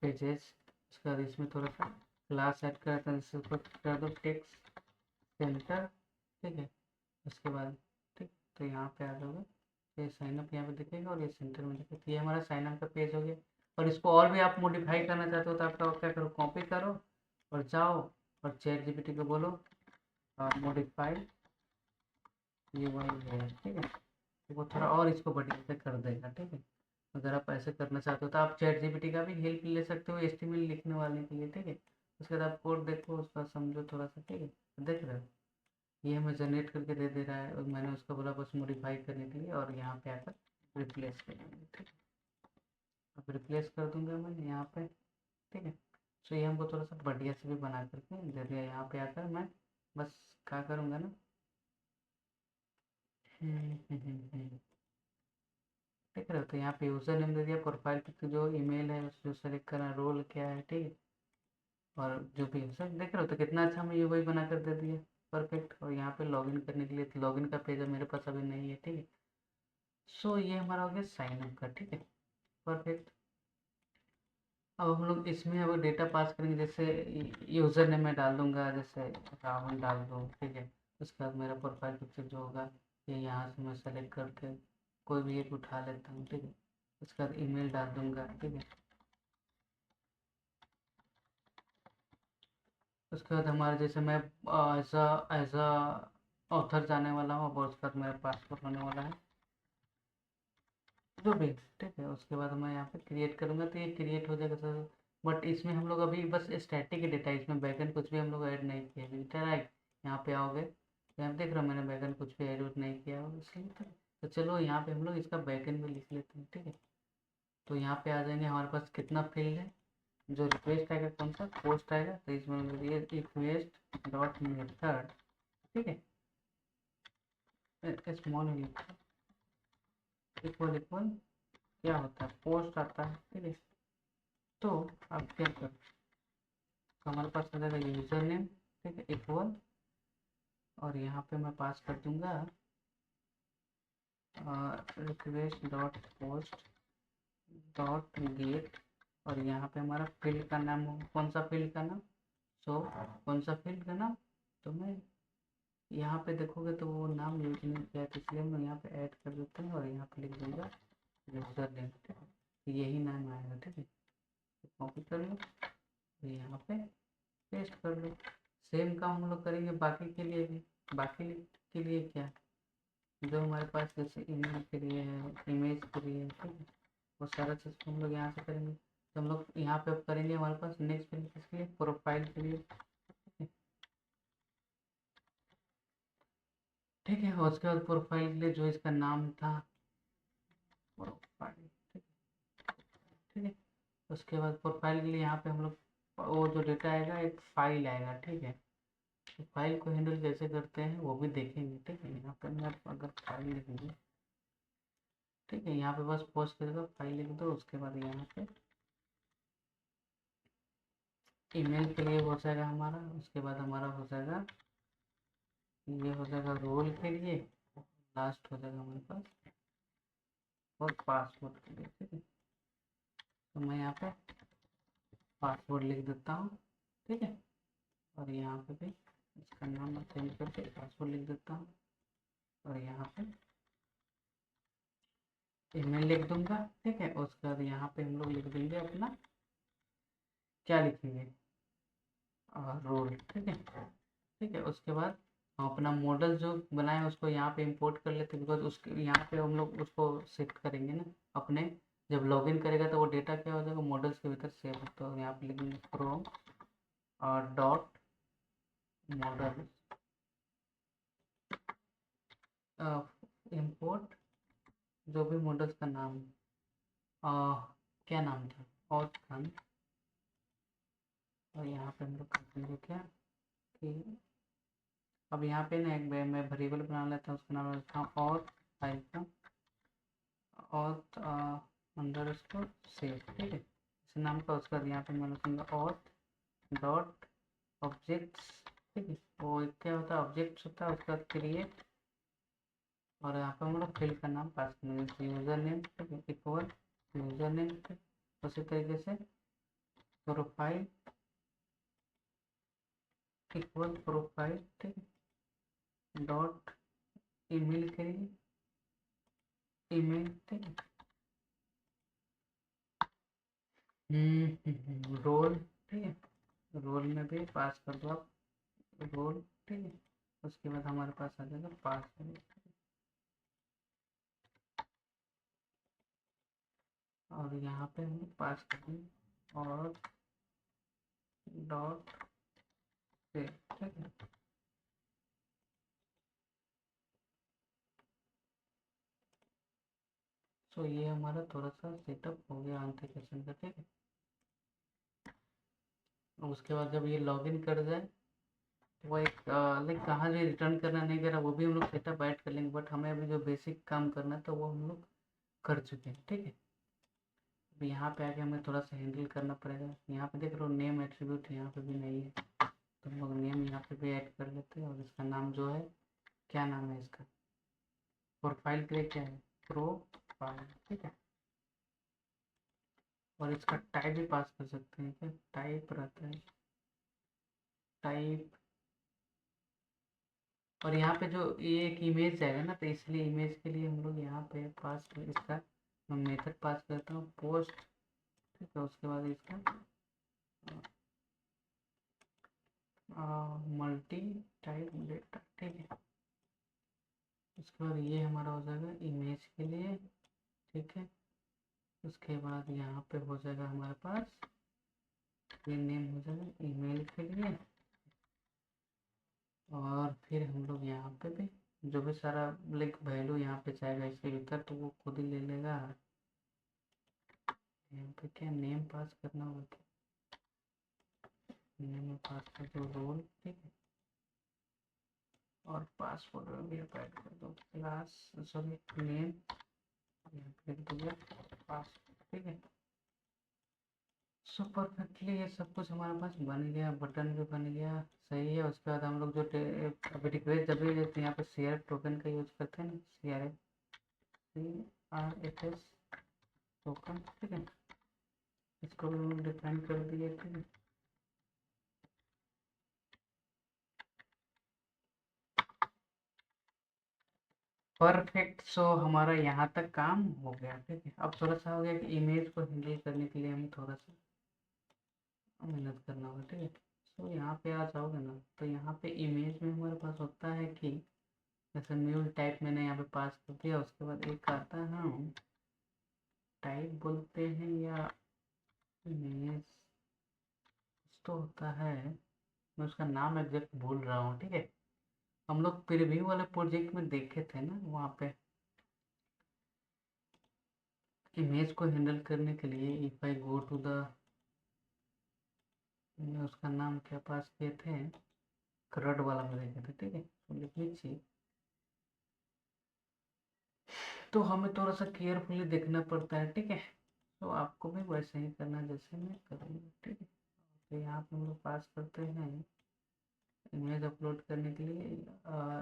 पेजेस। उसके बाद इसमें थोड़ा सा क्लास ऐड करता हूँ, जिससे ऊपर कर दो टेक्स्ट सेंटर, ठीक है। उसके बाद ठीक, तो यहाँ पे आ जाओगे, ये साइन अप यहाँ पे दिखेगा और ये सेंटर में दिखेगा। तो ये हमारा साइन अप का पेज हो गया। और इसको और भी आप मॉडिफाई करना चाहते हो तो आपका क्या करो, कॉपी करो और जाओ और चैट जीपीटी को बोलो मॉडिफाई ये वही है, ठीक है। तो वो थोड़ा और इसको बढ़िया से कर देगा, ठीक है। अगर आप ऐसे करना चाहते हो तो आप चैट जीपीटी का भी हेल्प ले सकते हो एचटीएमएल लिखने वाले के लिए, ठीक है। उसके बाद आप कोड देखो, उसका समझो थोड़ा सा, ठीक है। देख रहे हो ये हमें जनरेट करके दे दे रहा है, और मैंने उसको बोला बस मॉडिफाई करने के लिए, और यहाँ पे आकर रिप्लेस कर देंगे, ठीक है। अब रिप्लेस कर दूंगा मैं यहाँ पे, ठीक है। सो ये हमको थोड़ा सा बढ़िया से भी बना करके दे दिया। यहाँ पे आकर मैं बस क्या करूँगा ना, ठीक, देख रहे हो, तो यहाँ पे यूज़र नेम दे दिया, प्रोफाइल पिक्चर जो ईमेल है उसको सेलेक्ट करना, रोल क्या है, ठीक है, और जो भी है सब देख रहे हो, तो कितना अच्छा हमें यूआई बना कर दे दिया, परफेक्ट। और यहाँ पे लॉगिन करने के लिए, तो लॉगिन का पेज है मेरे पास अभी नहीं है, ठीक है। सो ये हमारा हो गया साइन अप का, ठीक है, परफेक्ट। अब हम लोग इसमें अब डेटा पास करेंगे, जैसे यूज़र नेम मैं डाल दूंगा, जैसे राहुल डाल दूँ, ठीक है। उसके बाद मेरा प्रोफाइल पिक्चर जो होगा ये यहाँ से मैं सेलेक्ट करके कोई भी एक उठा लेता हूँ, ठीक है। उसके बाद ईमेल डाल दूंगा, ठीक है। उसके बाद हमारा जैसे मैं एज अ ऑथर जाने वाला हूँ, और उसके बाद मेरा पासपोर्ट होने वाला है, जो भी, ठीक है। उसके बाद मैं यहाँ पे क्रिएट करूँगा, तो ये क्रिएट हो जाएगा सर। बट इसमें हम लोग अभी बस स्टैटिक ही डेटा, इसमें बैकएंड कुछ भी हम लोग ऐड नहीं किया है, ठीक है। यहाँ पे आओगे तो यहाँ पे देख रहे हो मैंने बैकएंड कुछ भी ऐड नहीं किया हो, इसलिए तो चलो यहाँ पे हम लोग इसका बैकएंड भी लिख लेते हैं, ठीक है। तो यहाँ पे आ जाएंगे, हमारे पास कितना फील्ड है, जो रिक्वेस्ट आएगा कौन सा पोस्ट आएगा, तो इसमें ये रिक्वेस्ट डॉट मेथड, ठीक है, स्मॉल इक्वल इक्वल क्या होता है, पोस्ट आता है, ठीक है। तो अब क्या कर, तो हमारे पास आ जाएगा यूजर नेम, ठीक है, इक्वल, और यहाँ पे मैं पास कर दूंगा request dot post dot gate, और यहाँ पे हमारा फील्ड का नाम होगा, कौन सा फील्ड का नाम, सो कौन सा फील्ड का नाम, तो मैं यहाँ पे देखोगे तो वो नाम यूज नहीं किया है, तो इसलिए मैं यहाँ पे ऐड कर देता हूँ, और यहाँ पे लिख दूंगा यूजर नेम, ठीक है, तो यही नाम आएगा, ठीक है। कॉपी कर लो, तो यहाँ पे पेस्ट कर लो। सेम काम हम लोग करेंगे बाकी के लिए भी। बाकी के लिए क्या, जो हमारे पास जैसे ईमेल के लिए है, इमेज के लिए है, ठीक है, वो सारा चीज़ हम लोग यहाँ से करेंगे। तो हम लोग यहाँ पे अब करेंगे हमारे पास नेक्स्ट पेज किसके लिए, प्रोफाइल के लिए, ठीक है। और उसके बाद प्रोफाइल के लिए जो इसका नाम था प्रोफाइल, ठीक है। उसके बाद प्रोफाइल के लिए यहाँ पे हम लोग वो जो डेटा आएगा एक फाइल आएगा, ठीक है। तो फाइल को हैंडल कैसे करते हैं वो भी देखेंगे, ठीक है। यहाँ पे मैं अगर फाइल लिख दूँ, ठीक है, यहाँ पे बस पोस्ट करेगा फाइल लिख दो, उसके बाद यहाँ पे ईमेल के लिए हो जाएगा हमारा, उसके बाद हमारा हो जाएगा, ये हो जाएगा रोल के लिए, लास्ट हो जाएगा हमारे पास और पासवर्ड के लिए, ठीक है। तो मैं यहाँ पे पासवर्ड लिख देता हूँ, ठीक है, और यहाँ पे भी इसका नाम चेंज करके पासवर्ड लिख देता हूँ, और यहाँ पे ईमेल लिख दूंगा, ठीक है। उसके बाद यहाँ पे हम लोग लिख देंगे अपना, क्या लिखेंगे, रोल, ठीक है, ठीक है। उसके बाद हम अपना मॉडल जो बनाए उसको यहाँ पे इंपोर्ट कर लेते हैं, बिकॉज उसके यहाँ पे हम लोग उसको शिफ्ट करेंगे ना अपने, जब लॉगिन करेगा तो वो डेटा क्या हो जाएगा मॉडल्स के भीतर सेव, तो यहाँ पे लिखेंगे फ्रॉम और डॉट मॉडल इंपोर्ट जो भी मॉडल्स का नाम क्या नाम था, और खान, और यहाँ पे हम लोग कर देंगे क्या कि अब यहाँ पे ना एक मैं वेरिएबल बना लेता हूँ, उसका नाम रखता हूँ और आइकन और अंडर उसको सेव, ठीक है, इस नाम का। उसका यहाँ पे मैं लिखूँगा और डॉट ऑब्जेक्ट्स, ठीक है, वो क्या होता है ऑब्जेक्ट्स होता है, उसका क्रिएट, और यहाँ पे हम लोग फील्ड का नाम पास करेंगे यूज़र नेम, ठीक है, इक्वल यूज़र नेम, ठीक, उसी तरीके से प्रोफाइल इक्वल प्रोफाइल, ठीक है, डॉट ईमेल के लिए ईमेल, ठीक है, रोल, ठीक है, रोल में भी पास कर दो आप रोल, ठीक है। उसके बाद हमारे पास आ जाएगा पासवर्ड, और यहाँ पे हम पास करेंगे और डॉट से, ठीक है। तो ये हमारा थोड़ा सा सेटअप हो गया ऑथेंटिकेशन का, ठीक है। उसके बाद जब ये लॉगिन कर जाए तो वो एक लाइक कहाँ जो रिटर्न करना नहीं कर रहा वो भी हम लोग सेटअप ऐड कर लेंगे, बट हमें अभी जो बेसिक काम करना है तो वो हम लोग कर चुके हैं, ठीक है। अब यहाँ पे आके हमें थोड़ा सा हैंडल करना पड़ेगा। यहाँ पे देख रहे हो नेम एट्रीब्यूट यहाँ पे भी नहीं है, तो हम लोग नेम यहाँ पे भी ऐड कर लेते हैं। और इसका नाम जो है, क्या नाम है इसका, प्रोफाइल के लिए क्या है, प्रोफाइल, ठीक है। और इसका टाइप भी पास कर सकते हैं, क्या टाइप रहता है, टाइप। और यहाँ पे जो ये एक इमेज जाएगा ना, तो इसलिए इमेज के लिए हम लोग यहाँ पे पास इसका मेथड पास करता हूँ पोस्ट, ठीक है। उसके बाद इसका मल्टी टाइप डेटा, ठीक है। उसके बाद ये हमारा हो जाएगा इमेज के लिए, ठीक है। उसके बाद यहाँ पे हो जाएगा हमारे पास ये नेम हो जाएगा ईमेल के लिए। और फिर हम लोग यहाँ पे भी जो भी सारा लाइक वैल्यू यहाँ पे जाएगा इसके भीतर, तो वो खुद ही ले लेगा। यहाँ पे क्या नेम पास करना होगा, क्या नेम में पास कर दो रोल, ठीक है। और पासवर्ड भी ऐड कर दो क्लास, सॉरी नेम, यहाँ पे लिख दिया पासवर्ड, ठीक है। सो परफेक्टली ये सब कुछ हमारे पास बन गया, बटन भी बन गया, सही है। उसके बाद हम लोग जो अभी रिक्वेस्ट जब भी देते हैं यहाँ पे शेयर टोकन का यूज करते हैं ना, CRFS टोकन, ठीक है। इसको भी हम लोग डिफाइन कर दिए, ठीक है। परफेक्ट, सो हमारा यहाँ तक काम हो गया, ठीक है। अब थोड़ा सा हो गया कि इमेज को हैंडल करने के लिए हमें थोड़ा सा मेहनत करना होगा, ठीक है। सो यहाँ पे आ जाओगे ना, तो यहाँ पे इमेज में हमारे पास होता है कि जैसे म्यूल टाइप मैंने यहाँ पे पास कर दिया। उसके बाद एक आता है हम टाइप बोलते हैं या इमेज तो होता है, मैं उसका नाम एग्जैक्ट भूल रहा हूँ, ठीक है। हम लोग प्रीव्यू वाले प्रोजेक्ट में देखे थे ना, वहाँ पे इमेज को हैंडल करने के लिए if I go to the, उसका नाम क्या पास किए थे, क्रड वाला में देखे थे, ठीक है। तो लिख लीजिए, तो हमें थोड़ा सा केयरफुली देखना पड़ता है, ठीक है। तो आपको भी वैसे ही करना जैसे मैं करूँगा, ठीक है। तो यहाँ पे हम लोग पास करते हैं इमेज अपलोड करने के लिए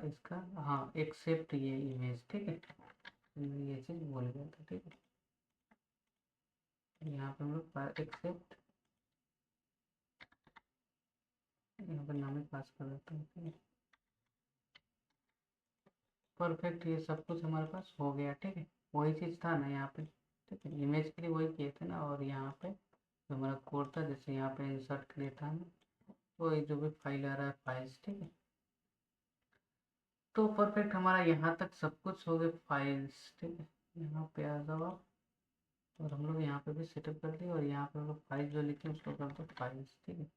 इसका, हाँ एक्सेप्ट ये इमेज, ठीक है। मैं ये चीज़ भूल गया था, ठीक है। यहाँ पे हम लोग एक्सेप्ट, यहाँ पे नाम ही पास कर देते हैं, ठीक है। परफेक्ट, ये सब कुछ हमारे पास हो गया, ठीक है। वही चीज़ था ना यहाँ पे, ठीक है। इमेज के लिए वही किए थे ना, और यहाँ पे जो हमारा कोड था, जैसे यहाँ पे इंसर्ट के लिए था ना, वही जो भी फाइल आ रहा है फाइल्स, ठीक है। तो परफेक्ट, हमारा यहाँ तक सब कुछ हो गया फाइल्स, ठीक है। यहाँ पे आ जाओ आप, और हम लोग यहाँ पे भी सेटअप कर दिए। और यहाँ पे हम लोग फाइल जो लिखे उसको कर दो फाइल्स, ठीक है।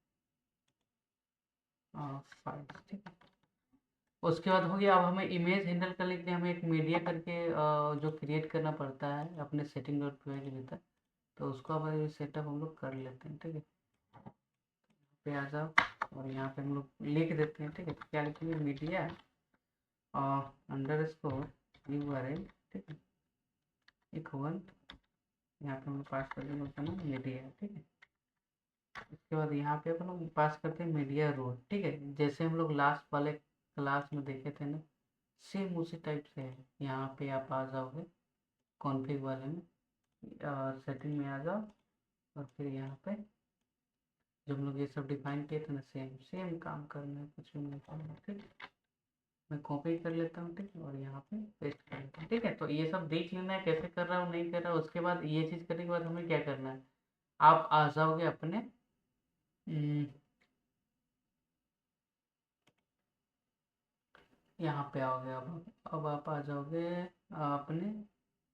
फाइल्स, ठीक है। उसके बाद हो गया। अब हमें इमेज हैंडल करने के लिए हमें एक मीडिया करके जो क्रिएट करना पड़ता है अपने सेटिंग डॉट पी के भीतर, तो उसको अब सेटअप हम लोग कर लेते हैं, ठीक है। पे आ जाओ, और यहाँ पे हम लोग लिख देते हैं, ठीक है। क्या लिखेंगे, मीडिया अंडरस्कोर URL, ठीक है, इक्वल, यहाँ पे हम लोग पास कर देंगे उसका नाम मीडिया, ठीक है। उसके बाद यहाँ पे अपन लोग पास करते हैं मीडिया रूट, ठीक है। जैसे हम लोग लास्ट वाले क्लास में देखे थे ना, सेम उसी टाइप से है। यहाँ पे आप आ जाओगे कॉन्फ़िग वाले में, सेटिंग में आ जाओ, और फिर यहाँ पे जो हम लोग ये सब डिफाइन किए थे ना, सेम सेम काम करना है, कुछ भी नहीं करना, ठीक है। मैं कॉपी कर लेता हूँ, ठीक है, और यहाँ पे पेस्ट कर लेता हूँ, ठीक है। तो ये सब देख लेना है कैसे कर रहा हूँ नहीं कर रहा हूँ। उसके बाद ये चीज़ करने के बाद हमें क्या करना है, आप आ जाओगे अपने यहाँ पे आओगे। अब आप आ जाओगे अपने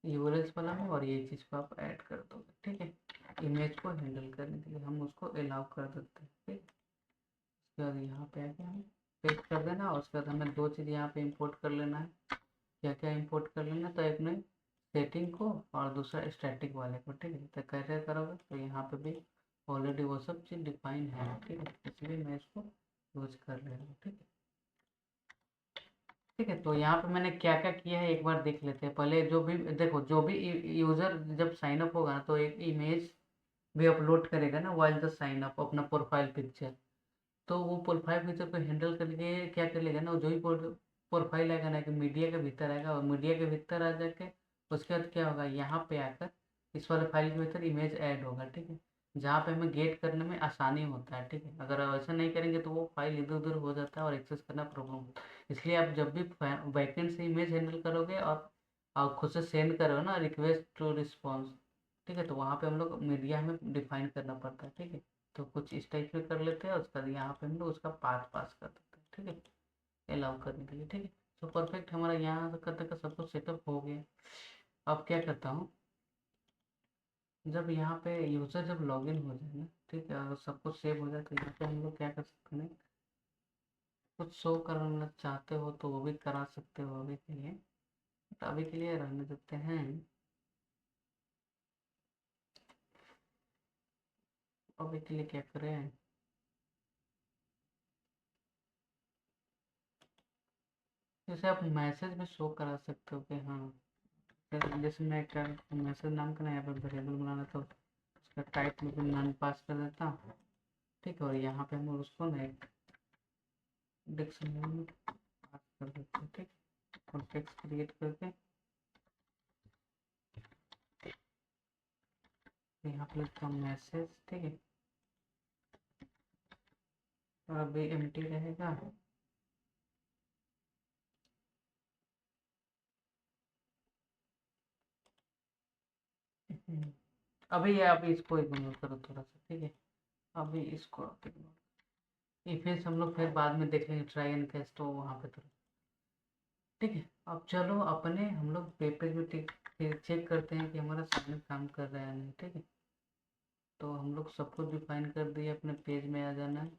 यूआरएल्स वाला में, और ये चीज़ को आप ऐड कर दोगे, ठीक है। इमेज को हैंडल करने के लिए हम उसको अलाउ कर देते हैं, ठीक है। उसके बाद यहाँ पे आके हम पेस्ट कर देना। और उसके बाद हमें दो चीज़ यहाँ पे इंपोर्ट कर लेना है। क्या क्या इंपोर्ट कर लेना, तो एक में सेटिंग को, और दूसरा स्टैटिक वाले को, ठीक है। तो कैसे करोगे, तो यहाँ पे भी ऑलरेडी वो सब चीज़ डिफाइन है, ठीक है। इसलिए मैं इसको यूज कर ले रहा हूँ, ठीक है। ठीक है, तो यहाँ पे मैंने क्या क्या किया है एक बार देख लेते हैं। पहले जो भी देखो, जो भी यूज़र जब साइन अप होगा ना, तो एक इमेज भी अपलोड करेगा ना वाइल द साइन अप, अपना प्रोफाइल पिक्चर। तो वो प्रोफाइल पिक्चर को हैंडल करके क्या कर लेगा ना, जो ही प्रोफाइल आएगा ना, कि मीडिया के भीतर आएगा, और मीडिया के भीतर आ जाके उसके बाद क्या होगा, यहाँ पे आकर इस वाले फाइल के भीतर इमेज ऐड होगा। ठीक है, जहाँ पे हमें गेट करने में आसानी होता है। ठीक है, अगर ऐसा नहीं करेंगे तो वो फाइल इधर उधर हो जाता है और एक्सेस करना प्रॉब्लम होता है। इसलिए आप जब भी बैकेंड से इमेज हैंडल करोगे और आप खुद से सेंड करो ना, रिक्वेस्ट टू रिस्पॉन्स, ठीक है, तो वहाँ पे हम लोग मीडिया हमें डिफाइन करना पड़ता है। ठीक है, तो कुछ इस टाइप में कर लेते हैं, उसका यहाँ पे हम लोग उसका पाथ पास कर देते हैं। ठीक है, अलाउ करने के लिए। ठीक है, तो परफेक्ट, हमारा यहाँ तक का सब कुछ सेटअप हो गया। अब क्या करता हूँ, जब यहाँ पे यूज़र जब लॉगिन हो जाए ना, ठीक है, अगर सब कुछ सेव हो जाए, तो यहाँ पे हम लोग क्या कर सकते हैं, कुछ शो कराना चाहते हो तो वो भी करा सकते हो अभी के लिए, तो अभी के लिए रहने देते हैं। अभी के लिए क्या करें, जैसे आप मैसेज में शो करा सकते हो कि हाँ, जैसे मैं क्या मैसेज नाम का ना यहाँ पे वेरिएबल बनाना, तो उसका टाइप में भी नन पास कर देता हूँ। ठीक है, और यहाँ पे हम उसको ना एक डिक्शनरी में पास कर देते हैं। ठीक है, और टेक्स्ट क्रिएट करके यहाँ पे लिखता हूँ मैसेज। ठीक है, और अभी एम्प्टी रहेगा। अभी अभी इसको इग्नोर करो थोड़ा सा। ठीक है, अभी इसको इग्नोर, ये फिर हम लोग फिर बाद में देख लेंगे ट्राई एंड कैच, तो वहाँ पे थोड़ा। ठीक है, अब चलो अपने हम लोग पेज में चेक करते हैं कि हमारा सामने काम कर रहा है या नहीं। ठीक है, तो हम लोग सब कुछ डिफाइन कर दिए, अपने पेज में आ जाना है,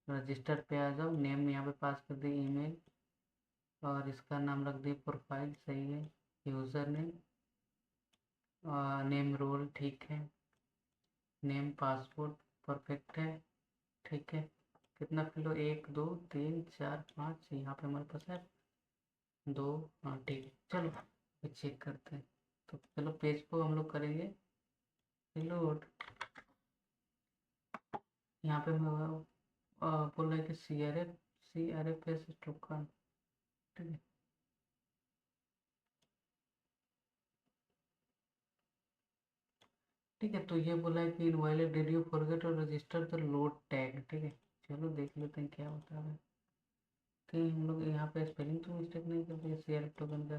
रजिस्टर पे आ जाओ, नेम यहाँ पे पास कर दिए ईमेल, और इसका नाम रख दिए प्रोफाइल, सही है, यूज़र नेम, नेम रोल ठीक है, नेम पासपोर्ट परफेक्ट है। ठीक है, कितना किलो, 1 2 3 4 5, यहाँ पे हमारे पास है 2। हाँ ठीक है, चलो चेक करते हैं। तो चलो पेज को हम लोग करेंगे रिलोड। यहाँ पे मैं बोल रहा है कि C R F S token. ठीक है, ठीक है, तो ये बोला है कि invalid, did you forget or register the load tag. ठीक है, चलो देख लेते हैं क्या होता है। कहीं हम लोग यहाँ पे स्पेलिंग तो मिस्टेक नहीं कर दिया सी आर एफ टोकन का।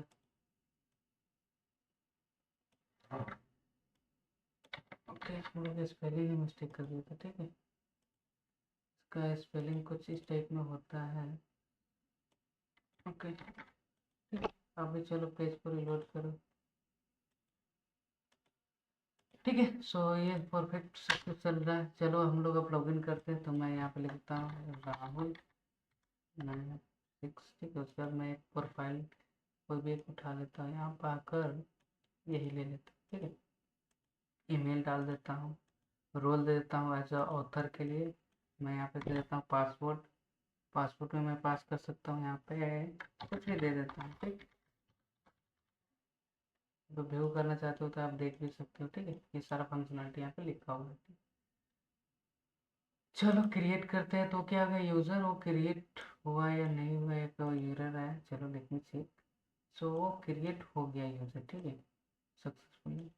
ओके, हम लोग स्पेलिंग ही मिस्टेक कर दिया था। ठीक है, इसका स्पेलिंग कुछ इस टाइप में होता है। ओके, ठीक है, अभी चलो पेज को रिलोड करो। ठीक है, सो ये परफेक्ट सब कुछ चल रहा है। चलो हम लोग अब लॉगिन करते हैं, तो मैं यहाँ पे लिखता हूँ राहुल 96। ठीक है, उसके बाद मैं एक प्रोफाइल कोई भी एक उठा लेता हूँ, यहाँ पर आकर यही ले लेता हूँ। ठीक है, ईमेल डाल देता हूँ, रोल दे देता हूँ एज अ ऑथर के लिए, मैं यहाँ पे दे देता हूँ पासवर्ड। पासवर्ड में मैं पास कर सकता हूँ यहाँ पे कुछ भी दे देता हूँ। ठीक, तो व्यू करना चाहते हो तो आप देख भी सकते हो। ठीक है, ये सारा फंक्शनलिटी यहाँ पे लिखा हुआ है। चलो क्रिएट करते हैं, तो क्या होगा, यूज़र वो क्रिएट हुआ या नहीं हुआ, एक एरर आया। चलो लेट मी चेक। सो वो क्रिएट हो गया यूज़र। ठीक है, सक्सेसफुली।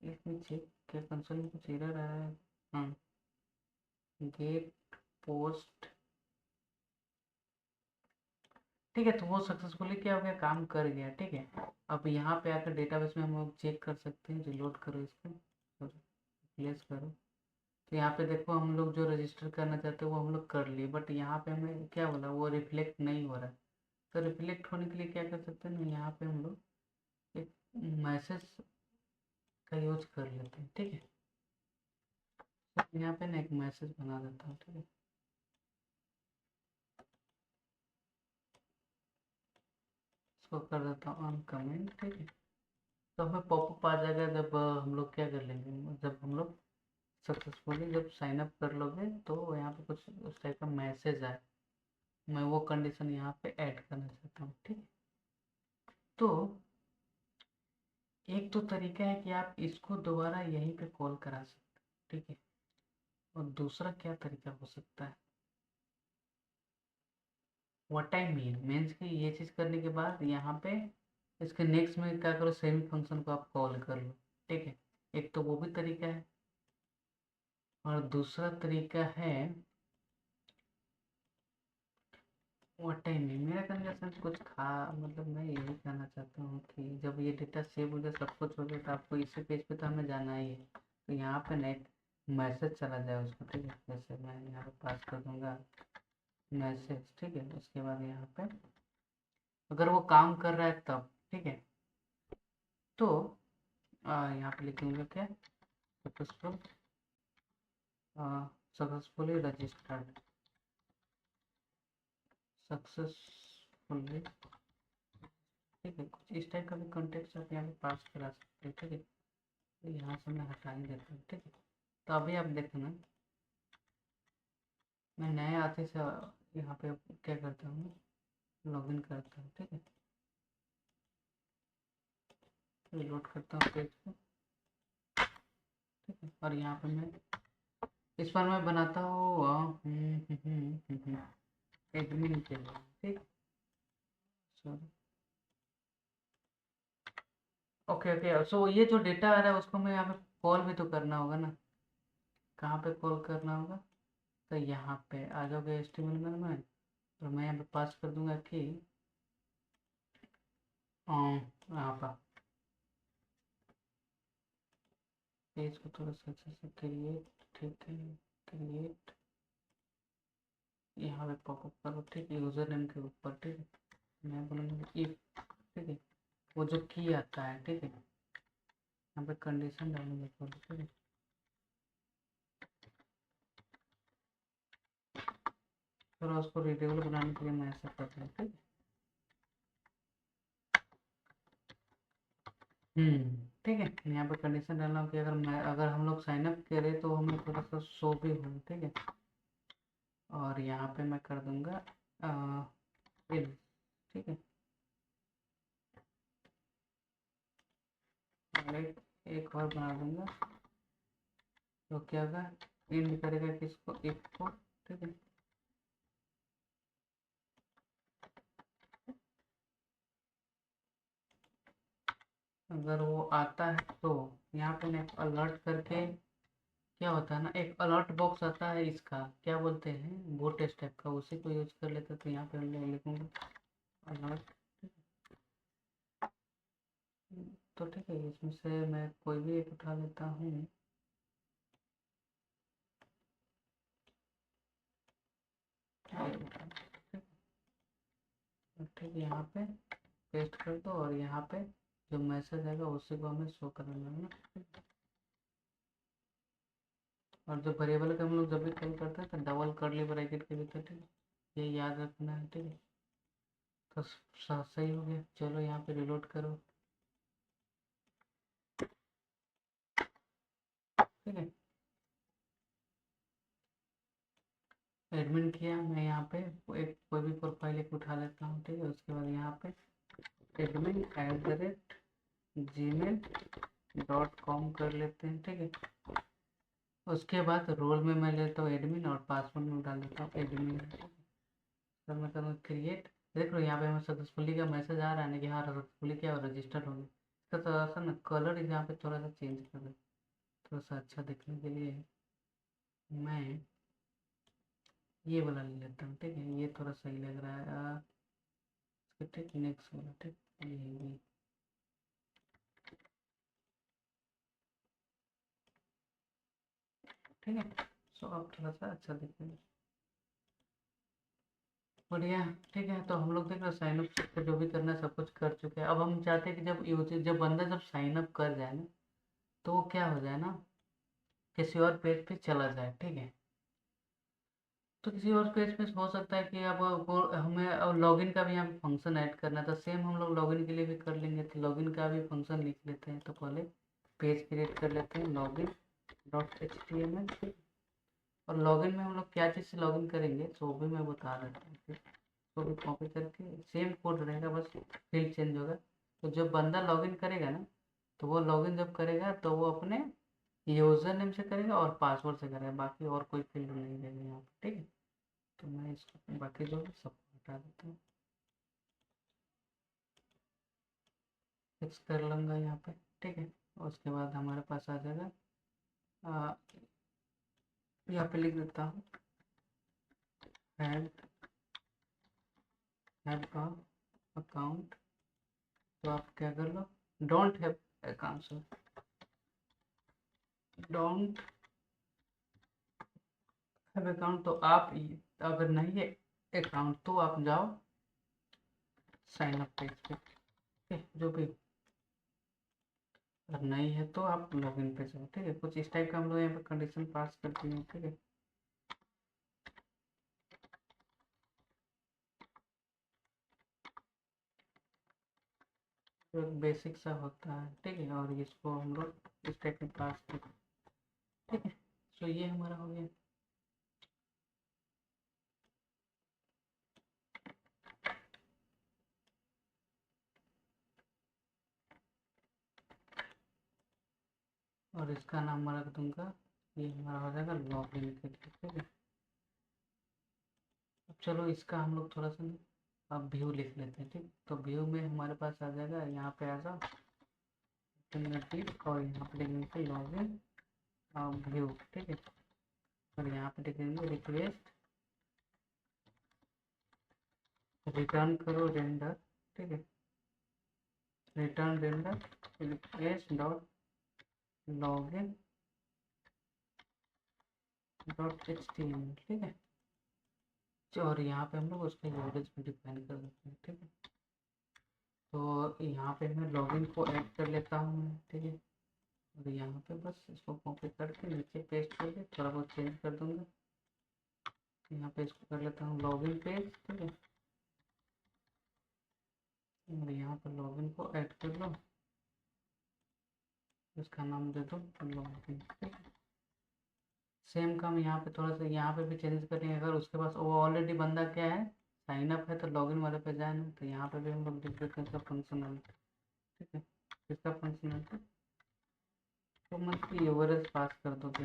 लेट मी चेक, क्या कंसोल में कुछ एरर आया है। हाँ, गेट पोस्ट। ठीक है, तो वो सक्सेसफुली क्या हो गया, काम कर गया। ठीक है, अब यहाँ पे आकर डेटाबेस में हम लोग चेक कर सकते हैं। रिलोड करो इसको, रिप्लेस करो, तो यहाँ पे देखो हम लोग जो रजिस्टर करना चाहते हैं वो हम लोग कर लिए, बट यहाँ पे हमें क्या बोला, वो रिफ्लेक्ट नहीं हो रहा है। तो रिफ्लेक्ट होने के लिए क्या कर सकते हैं ना, यहाँ पे हम लोग एक मैसेज का यूज कर लेते हैं। ठीक है, तो यहाँ पे ना एक मैसेज बना देता हूँ। ठीक है, इसको कर देता हूँ ऑन कमेंट। ठीक है, तो हमें पॉपअप आ जाएगा जब हम लोग क्या कर लेंगे, जब हम लोग सक्सेसफुली जब साइन अप कर लोगे, तो यहाँ पे कुछ उस टाइप का मैसेज आए। मैं वो कंडीशन यहाँ पे ऐड करना चाहता हूँ। ठीक है, तो एक तो तरीका है कि आप इसको दोबारा यहीं पे कॉल करा सकते हैं। ठीक है, और दूसरा क्या तरीका हो सकता है, व्हाट आई मीन मीन्स कि ये चीज़ करने के बाद यहाँ पे इसके नेक्स्ट में क्या करो, सेमी फंक्शन को आप कॉल कर लो। ठीक है, एक तो वो भी तरीका है, और दूसरा तरीका है व्हाट टाइम में मेरा कहने का सेंस कुछ खा मतलब मैं यही कहना चाहता हूँ कि जब ये डेटा सेव हो जाए, सब कुछ हो जाए, तो आपको इसी पेज पे तो हमें जाना ही है। तो यहाँ पे ना एक मैसेज चला जाए उसको। ठीक है, जैसे मैं यहाँ पे पास कर दूंगा मैसेज। ठीक है, उसके बाद यहाँ पे अगर वो काम कर रहा है तब, ठीक है, तो यहाँ पे लिख दूंगा क्या, सक्सेसफुल, सक्सेसफुली रजिस्टर्ड, सक्सेसफुली। ठीक है, कुछ इस टाइप का भी कॉन्टेक्स्ट आप यहाँ पे पास करा सकते हैं। ठीक है, तो यहाँ से मैं हटा ही देता हूँ। ठीक है, तो अभी आप देखना, मैं नए आते से यहाँ पे क्या करता हूँ, लॉगिन करता हूँ। ठीक है, रिलोड करता हूँ पेज को। ठीक है, और यहाँ पे मैं इस बार मैं बनाता हूँ एडमिन के लिए। ठीक, सॉरी, ओके ओके। सो ये जो डेटा आ रहा है उसको मैं यहाँ पे कॉल भी तो करना होगा ना, कहाँ पे कॉल करना होगा, तो यहाँ पे आ जाओगे HTML में, और मैं यहाँ पे पास कर दूंगा कि यहाँ पर पेज को थोड़ा सा अच्छे से क्रिएट। ठीक है, क्रिएट, यहाँ पे पॉपअप करो। ठीक है, यूज़र नेम के ऊपर। ठीक है, मैं बोलूँगा इफ। ठीक है, वो जो की आता है। ठीक है, यहाँ पे कंडीशन डालूंगा। ठीक है, थोड़ा उसको रीडेबल बनाने के लिए मैं ऐसा करता हूँ। ठीक है, ठीक है, यहाँ पे कंडीशन डालना हो कि अगर हम लोग साइन अप करें तो हमें थोड़ा सा शो भी हो। ठीक है, और यहाँ पे मैं कर दूंगा इफ। ठीक है, और एक और बना दूंगा, तो क्या होगा, इंड करेगा किसको, इफ को। ठीक है, अगर वो आता है तो यहाँ पे ना अलर्ट करके क्या होता है ना, एक अलर्ट बॉक्स आता है, इसका क्या बोलते हैं, बोट स्टेप का, उसी को यूज कर लेते। तो यहाँ पे मैं लिखूंगा अलर्ट। तो ठीक है, इसमें से मैं कोई भी एक उठा लेता हूँ। ठीक है, यहाँ पे पेस्ट कर दो, और यहाँ पे जो मैसेज आएगा उसी को हमें शो करना है ना। और जो वेरिएबल का हम लोग जब भी कॉल करते हैं तो डबल कर्ली ब्रैकेट के भीतर। ठीक है, ये याद रखना है। ठीक है, तो सही हो गया। चलो यहाँ पे रिलोड करो। ठीक है, एडमिन किया मैं, यहाँ पे एक कोई भी प्रोफाइल एक उठा लेता हूँ। ठीक है, उसके बाद यहाँ पे admin@gmail.com कर लेते हैं। ठीक है, उसके बाद रोल में मैं लेता हूँ एडमिन, और पासवर्ड में डाल देता हूँ एडमिन। तो मैं करूँगा क्रिएट। देख लो यहाँ पे हमें सक्सेसफुली का मैसेज आ रहा है ना कि हाँ सक्सेसफुली क्या रजिस्टर्ड हो गया। इसका थोड़ा सा ना कलर यहाँ पे थोड़ा सा चेंज कर दे, थोड़ा सा अच्छा दिखने के लिए मैं ये वाला ले लेता हूँ। ठीक है, ये थोड़ा सही लग रहा है। ठीक, नेक्स्ट वाला। ठीक, ये ठीक है। सो अब थोड़ा सा अच्छा दिखेगा, बढ़िया। ठीक है, तो हम लोग देख रहे साइन अप जो भी करना है सब कुछ कर चुके हैं। अब हम चाहते हैं कि जब यूजर जब बंदा जब साइन अप कर जाए ना, तो वो क्या हो जाए ना, किसी और पेज पे चला जाए। ठीक है, तो किसी और पेज पे हो सकता है कि अब वो हमें अब लॉगिन का भी यहाँ पे फंक्शन ऐड करना है, तो सेम हम लोग लॉगिन के लिए भी कर लेंगे। तो लॉगिन का भी फंक्शन लिख लेते हैं। तो पहले पेज क्रिएट कर लेते हैं, login.html। और लॉगिन में हम लोग क्या चीज़ से लॉगिन करेंगे तो वो भी मैं बता देता हूँ फिर। तो भी कॉपी करके सेम कोड रहेगा, बस फील्ड चेंज होगा। तो जब बंदा लॉगिन करेगा ना, तो वो लॉगिन जब करेगा तो वो अपने यूज़र नेम से करेगा और पासवर्ड से करेगा, बाकी और कोई फील्ड नहीं रहेगा यहाँ पे, ठीक है। तो मैं इसको बाकी जो है सबको हटा देता हूँ, फिक्स कर लूँगा यहाँ पे, ठीक है। और उसके बाद हमारे पास आ जाएगा, आ, यहाँ पे लिख देता हूँ हैड हैड का अकाउंट। तो आप क्या कर लो, don't have account, so don't have account. तो आप अगर नहीं है अकाउंट तो आप जाओ साइन अप पेज पे, ठीक है, जो भी। अगर नहीं है तो आप लॉगिन पे जाओ, ठीक है। कुछ इस टाइप का हम लोग यहाँ पे कंडीशन पास करते हैं, ठीक है। तो एक बेसिक सा होता है, ठीक है, और इसको हम लोग इस टाइप में पास करते हैं, ठीक है। तो ये हमारा हो गया। और इसका नाम मैं रख दूंगा, ये हमारा हो जाएगा लॉगिन के लिए, ठीक है। अब चलो इसका हम लोग थोड़ा सा अब व्यू लिख लेते हैं, ठीक। तो व्यू में हमारे पास आ जाएगा, यहाँ पे आ जाओ और यहाँ पे लिखेंगे लॉगिन व्यू, ठीक है। और यहाँ पे लिखेंगे रिक्वेस्ट रिटर्न करो रेंडर, ठीक है। Return render request dot login dot H T M L, ठीक है। और यहाँ पे हम लोग उसके यूआरएल भी डिफाइन कर देते हैं, ठीक है। तो यहाँ पे मैं लॉगिन को ऐड कर लेता हूँ मैं, ठीक है। और यहाँ पे बस इसको कॉपी करके नीचे पेस्ट करके थोड़ा बहुत चेंज कर दूंगा। यहाँ पे इसको कर लेता हूँ लॉगिन पेज, ठीक है। और यहाँ पर लॉगिन को ऐड कर लो, इसका नाम दे दो लॉगिन, ठीक है। सेम काम यहाँ पे थोड़ा सा यहाँ पे भी चेंज करेंगे। अगर उसके पास वो ऑलरेडी बंदा क्या है, साइन अप है, तो लॉगिन वाले पे जाए ना, तो यहाँ पे भी हम लोग लिख देते हैं इसका फंक्शनलिटी, ठीक है। इसका फंक्शनलिटी तो मतलब यूआरएल पास कर दो कि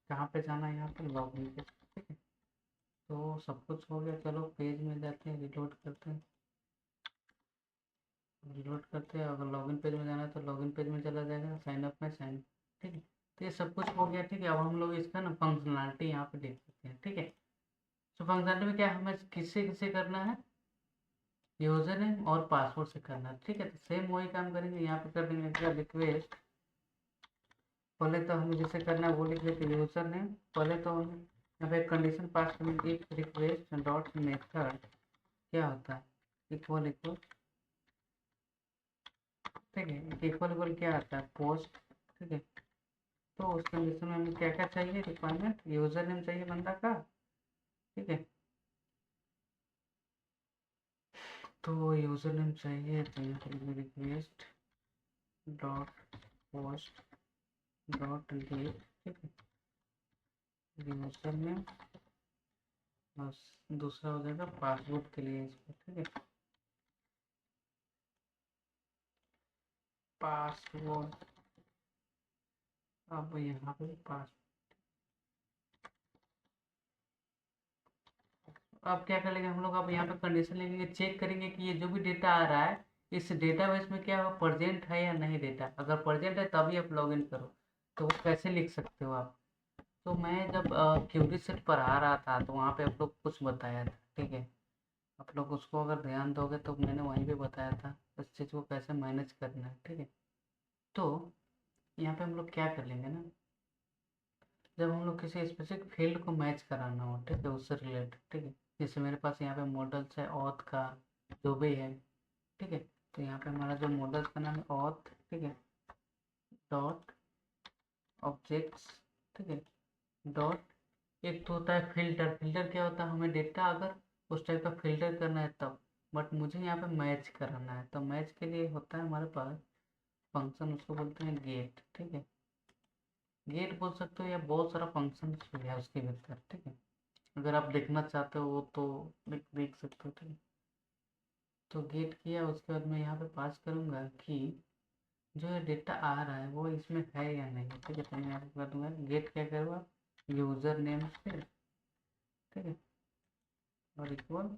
कहाँ पे जाना है, यहाँ पे लॉगिन पे, ठीक है। तो सब कुछ हो गया, चलो पेज में जाते हैं, रिलोड करते हैं। रिलोड करते हैं, अगर लॉगिन पेज में जाना है तो लॉगिन पेज में चला जाएगा, साइन अप में साइन, ठीक है। तो ये सब कुछ हो गया, ठीक है। अब हम लोग इसका ना फंक्शनलिटी यहाँ पे देख सकते हैं, ठीक है। तो फंक्शनलिटी में क्या हमें किससे किससे करना है, यूजर नेम और पासवर्ड से करना है, ठीक है। तो सेम वही काम करेंगे, यहाँ पे कर देंगे क्या रिक्वेस्ट। पहले तो हमें जैसे करना है वो लिख लेते यूजर नेम। पहले तो हम यहाँ पे कंडीशन पास करेंगे, इफ रिक्वेस्ट डॉट मेथड क्या होता है, इक्वल इक्वल, ठीक है। इक्वल इक्वल क्या आता है, पोस्ट, ठीक है। तो उस कंडीशन में हमें क्या क्या चाहिए, रिक्वायरमेंट यूजर नेम चाहिए बंदा का, ठीक है। तो यूजर नेम चाहिए, तो यहाँ पर request dot post dot gate, ठीक है। यूजर नेम और दूसरा हो जाएगा पासवर्ड के लिए इसको, ठीक है। पासवर्ड, अब यहाँ पे पास, अब क्या करेंगे हम लोग, अब यहाँ पे कंडीशन लेंगे, चेक करेंगे कि ये जो भी डेटा आ रहा है इस डेटाबेस में क्या वो प्रेजेंट है या नहीं डेटा। अगर प्रेजेंट है तभी आप लॉगिन करो। तो वो कैसे लिख सकते हो आप, तो मैं जब क्यूरी सेट पढ़ा रहा था तो वहाँ पे आप लोग कुछ बताया था, ठीक है। आप लोग उसको अगर ध्यान दोगे तो मैंने वहीं पे बताया था इस चीज़ को कैसे मैनेज करना है, ठीक है। तो यहाँ पे हम लोग क्या कर लेंगे ना, जब हम लोग किसी स्पेसिफिक फील्ड को मैच कराना हो, ठीक है, उससे रिलेटेड, ठीक है। जैसे मेरे पास यहाँ पे मॉडल्स है ऑथ का, जो भी है, ठीक है। तो यहाँ पे हमारा जो मॉडल्स का नाम है ऑथ, ठीक है, डॉट ऑब्जेक्ट्स, ठीक है, डॉट एक तो होता है फिल्टर। फिल्टर क्या होता है, हमें डेटा अगर उस टाइप का फिल्टर करना है तब, बट मुझे यहाँ पे मैच कराना है, तो मैच के लिए होता है हमारे पास फंक्शन, उसको बोलते हैं गेट, ठीक है। गेट बोल सकते हो या बहुत सारा फंक्शन भी है उसके भीतर, ठीक है। अगर आप देखना चाहते हो तो देख सकते हो, ठीक है। तो गेट किया, उसके बाद मैं यहाँ पे पास करूँगा कि जो ये डेटा आ रहा है वो इसमें है या नहीं, ठीक है। तो मैं यहाँ पे कर दूँगा गेट, क्या करूँगा, यूज़र नेम से, ठीक है, और इक्वल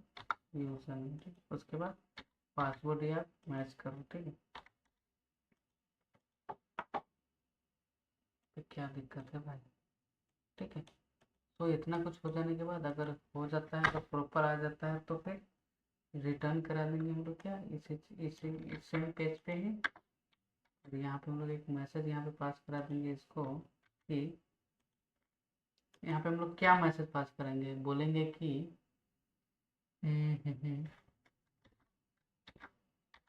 यूज़र नेम, ठीक है। उसके बाद पासवर्ड या मैच करो, ठीक है। तो क्या दिक्कत है भाई, ठीक है। तो इतना कुछ हो जाने के बाद अगर हो जाता है तो प्रॉपर आ जाता है तो फिर रिटर्न करा देंगे हम लोग, क्या इसी इस सेम पेज पे ही। और यहाँ पे हम लोग एक मैसेज यहाँ पे पास करा देंगे इसको कि यहाँ पे हम लोग क्या मैसेज पास करेंगे, बोलेंगे कि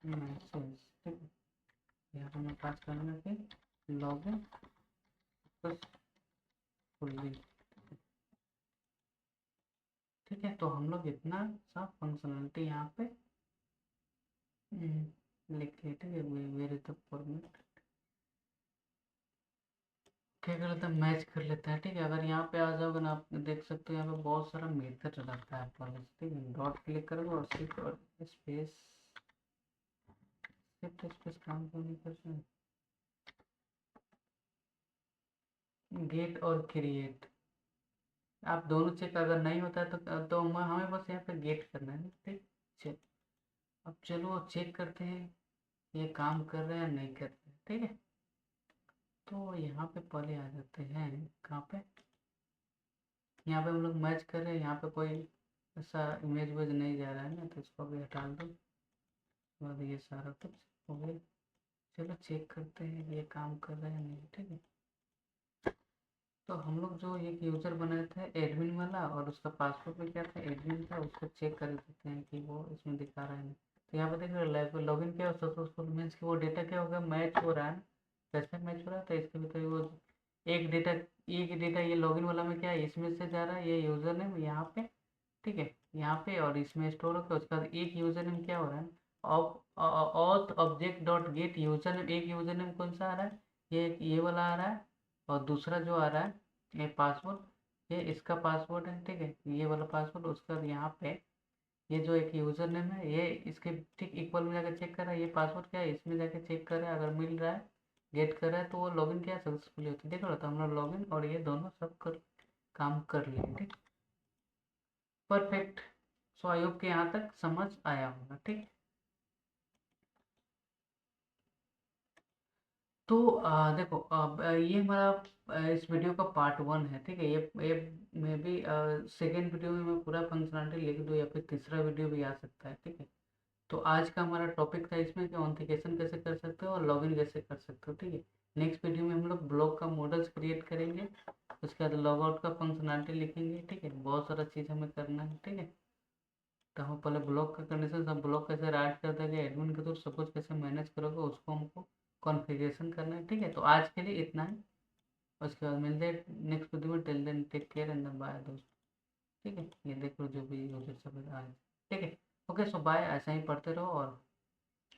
मैसेज, ठीक है। यहाँ पे मैं पास करूँगा कि लॉग इन सक्सेसफुली, ठीक है। तो हम लोग इतना सा फंक्शनलिटी यहाँ पे लिख के, ठीक है। मेरे तो फॉर्मेट क्या कर लेता है, मैच कर लेता है, ठीक है। अगर यहाँ पे आ जाओगे ना, आप देख सकते हो यहाँ पे बहुत सारा मेथड रहता है आपका, ठीक है। डॉट क्लिक करोगे और शिफ्ट और स्पेस, शिफ्ट स्पेस काम क्यों नहीं कर रहे, गेट और क्रिएट, आप दोनों चेक अगर नहीं होता है तो हमें बस यहाँ पे गेट करना है, ठीक। चेक, अब चलो चेक करते हैं ये काम कर रहे हैं या नहीं कर रहे हैं, ठीक है। तो यहाँ पे पहले आ जाते हैं, कहाँ पे, यहाँ पे हम लोग मैच कर रहे हैं, यहाँ पे कोई ऐसा इमेज वेज नहीं जा रहा है ना, तो इसको भी हटा दो। बाद ये सारा कुछ हो गया। चलो चेक करते हैं ये काम कर रहा है नहीं, ठीक है। तो हम लोग जो एक यूज़र बनाए थे एडमिन वाला, और उसका पासवर्ड भी क्या था, एडमिन था, उसको चेक कर देते हैं कि वो इसमें दिखा रहा है नहीं। तो यहाँ पे देख रहे हो लॉगिन किया और सक्सेसफुल मीन्स कि वो डेटा क्या होगा, मैच हो रहा है ना, कैसे मैच हो रहा है, तो इसके भीतर वो एक डेटा ये लॉगिन वाला में क्या है, इसमें से जा रहा है, ये यूज़र नेम यहाँ पे, ठीक है, यहाँ पे, और इसमें स्टोर होकर उसके बाद एक यूज़र नेम क्या हो रहा है, auth object dot gate user name, एक यूज़र नेम कौन सा आ रहा है, ये वाला आ रहा है, और दूसरा जो आ रहा है ये पासवर्ड, ये इसका पासवर्ड है, ठीक है, ये वाला पासवर्ड। उसका यहाँ पे ये जो एक यूज़र नेम है ये इसके ठीक इक्वल में जाकर चेक कर रहा है, ये पासवर्ड क्या है, इसमें जाकर चेक कर रहा है, अगर मिल रहा है गेट कर रहा है तो वो लॉगिन क्या सक्सेसफुली होती है, देख रहा था हम लोग लॉगिन और ये दोनों सब काम कर लिए, ठीक। परफेक्ट। सो आई होप के यहाँ तक समझ आया होगा, ठीक। तो देखो अब ये हमारा इस वीडियो का पार्ट 1 है, ठीक है। ये मे बी सेकेंड वीडियो में मैं पूरा फंक्शनलिटी लिख दूँ या फिर तीसरा वीडियो भी आ सकता है, ठीक है। तो आज का हमारा टॉपिक था इसमें कि ऑथेंटिकेशन कैसे कर सकते हो और लॉगिन कैसे कर सकते हो, ठीक है। नेक्स्ट वीडियो में हम लोग ब्लॉग का मॉडल्स क्रिएट करेंगे, उसके बाद लॉग आउट का फंक्शनलिटी लिखेंगे, ठीक है। बहुत सारा चीज़ हमें करना है, ठीक है। तो हम पहले ब्लॉग का कंडीशन, सब ब्लॉग कैसे राइट कर देंगे एडमिन के थ्रू, सब कुछ कैसे मैनेज करोगे उसको हमको कॉन्फ़िगरेशन करना है, ठीक है। तो आज के लिए इतना ही, उसके बाद मिलते हैं नेक्स्ट वीडियो में। Till then take care and bye दोस्त, ठीक है। ये देखो जो भी यूजर सब आज, ठीक है। ओके, सो बाय, ऐसा ही पढ़ते रहो और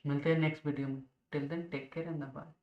मिलते हैं नेक्स्ट वीडियो में। Till then take care and bye.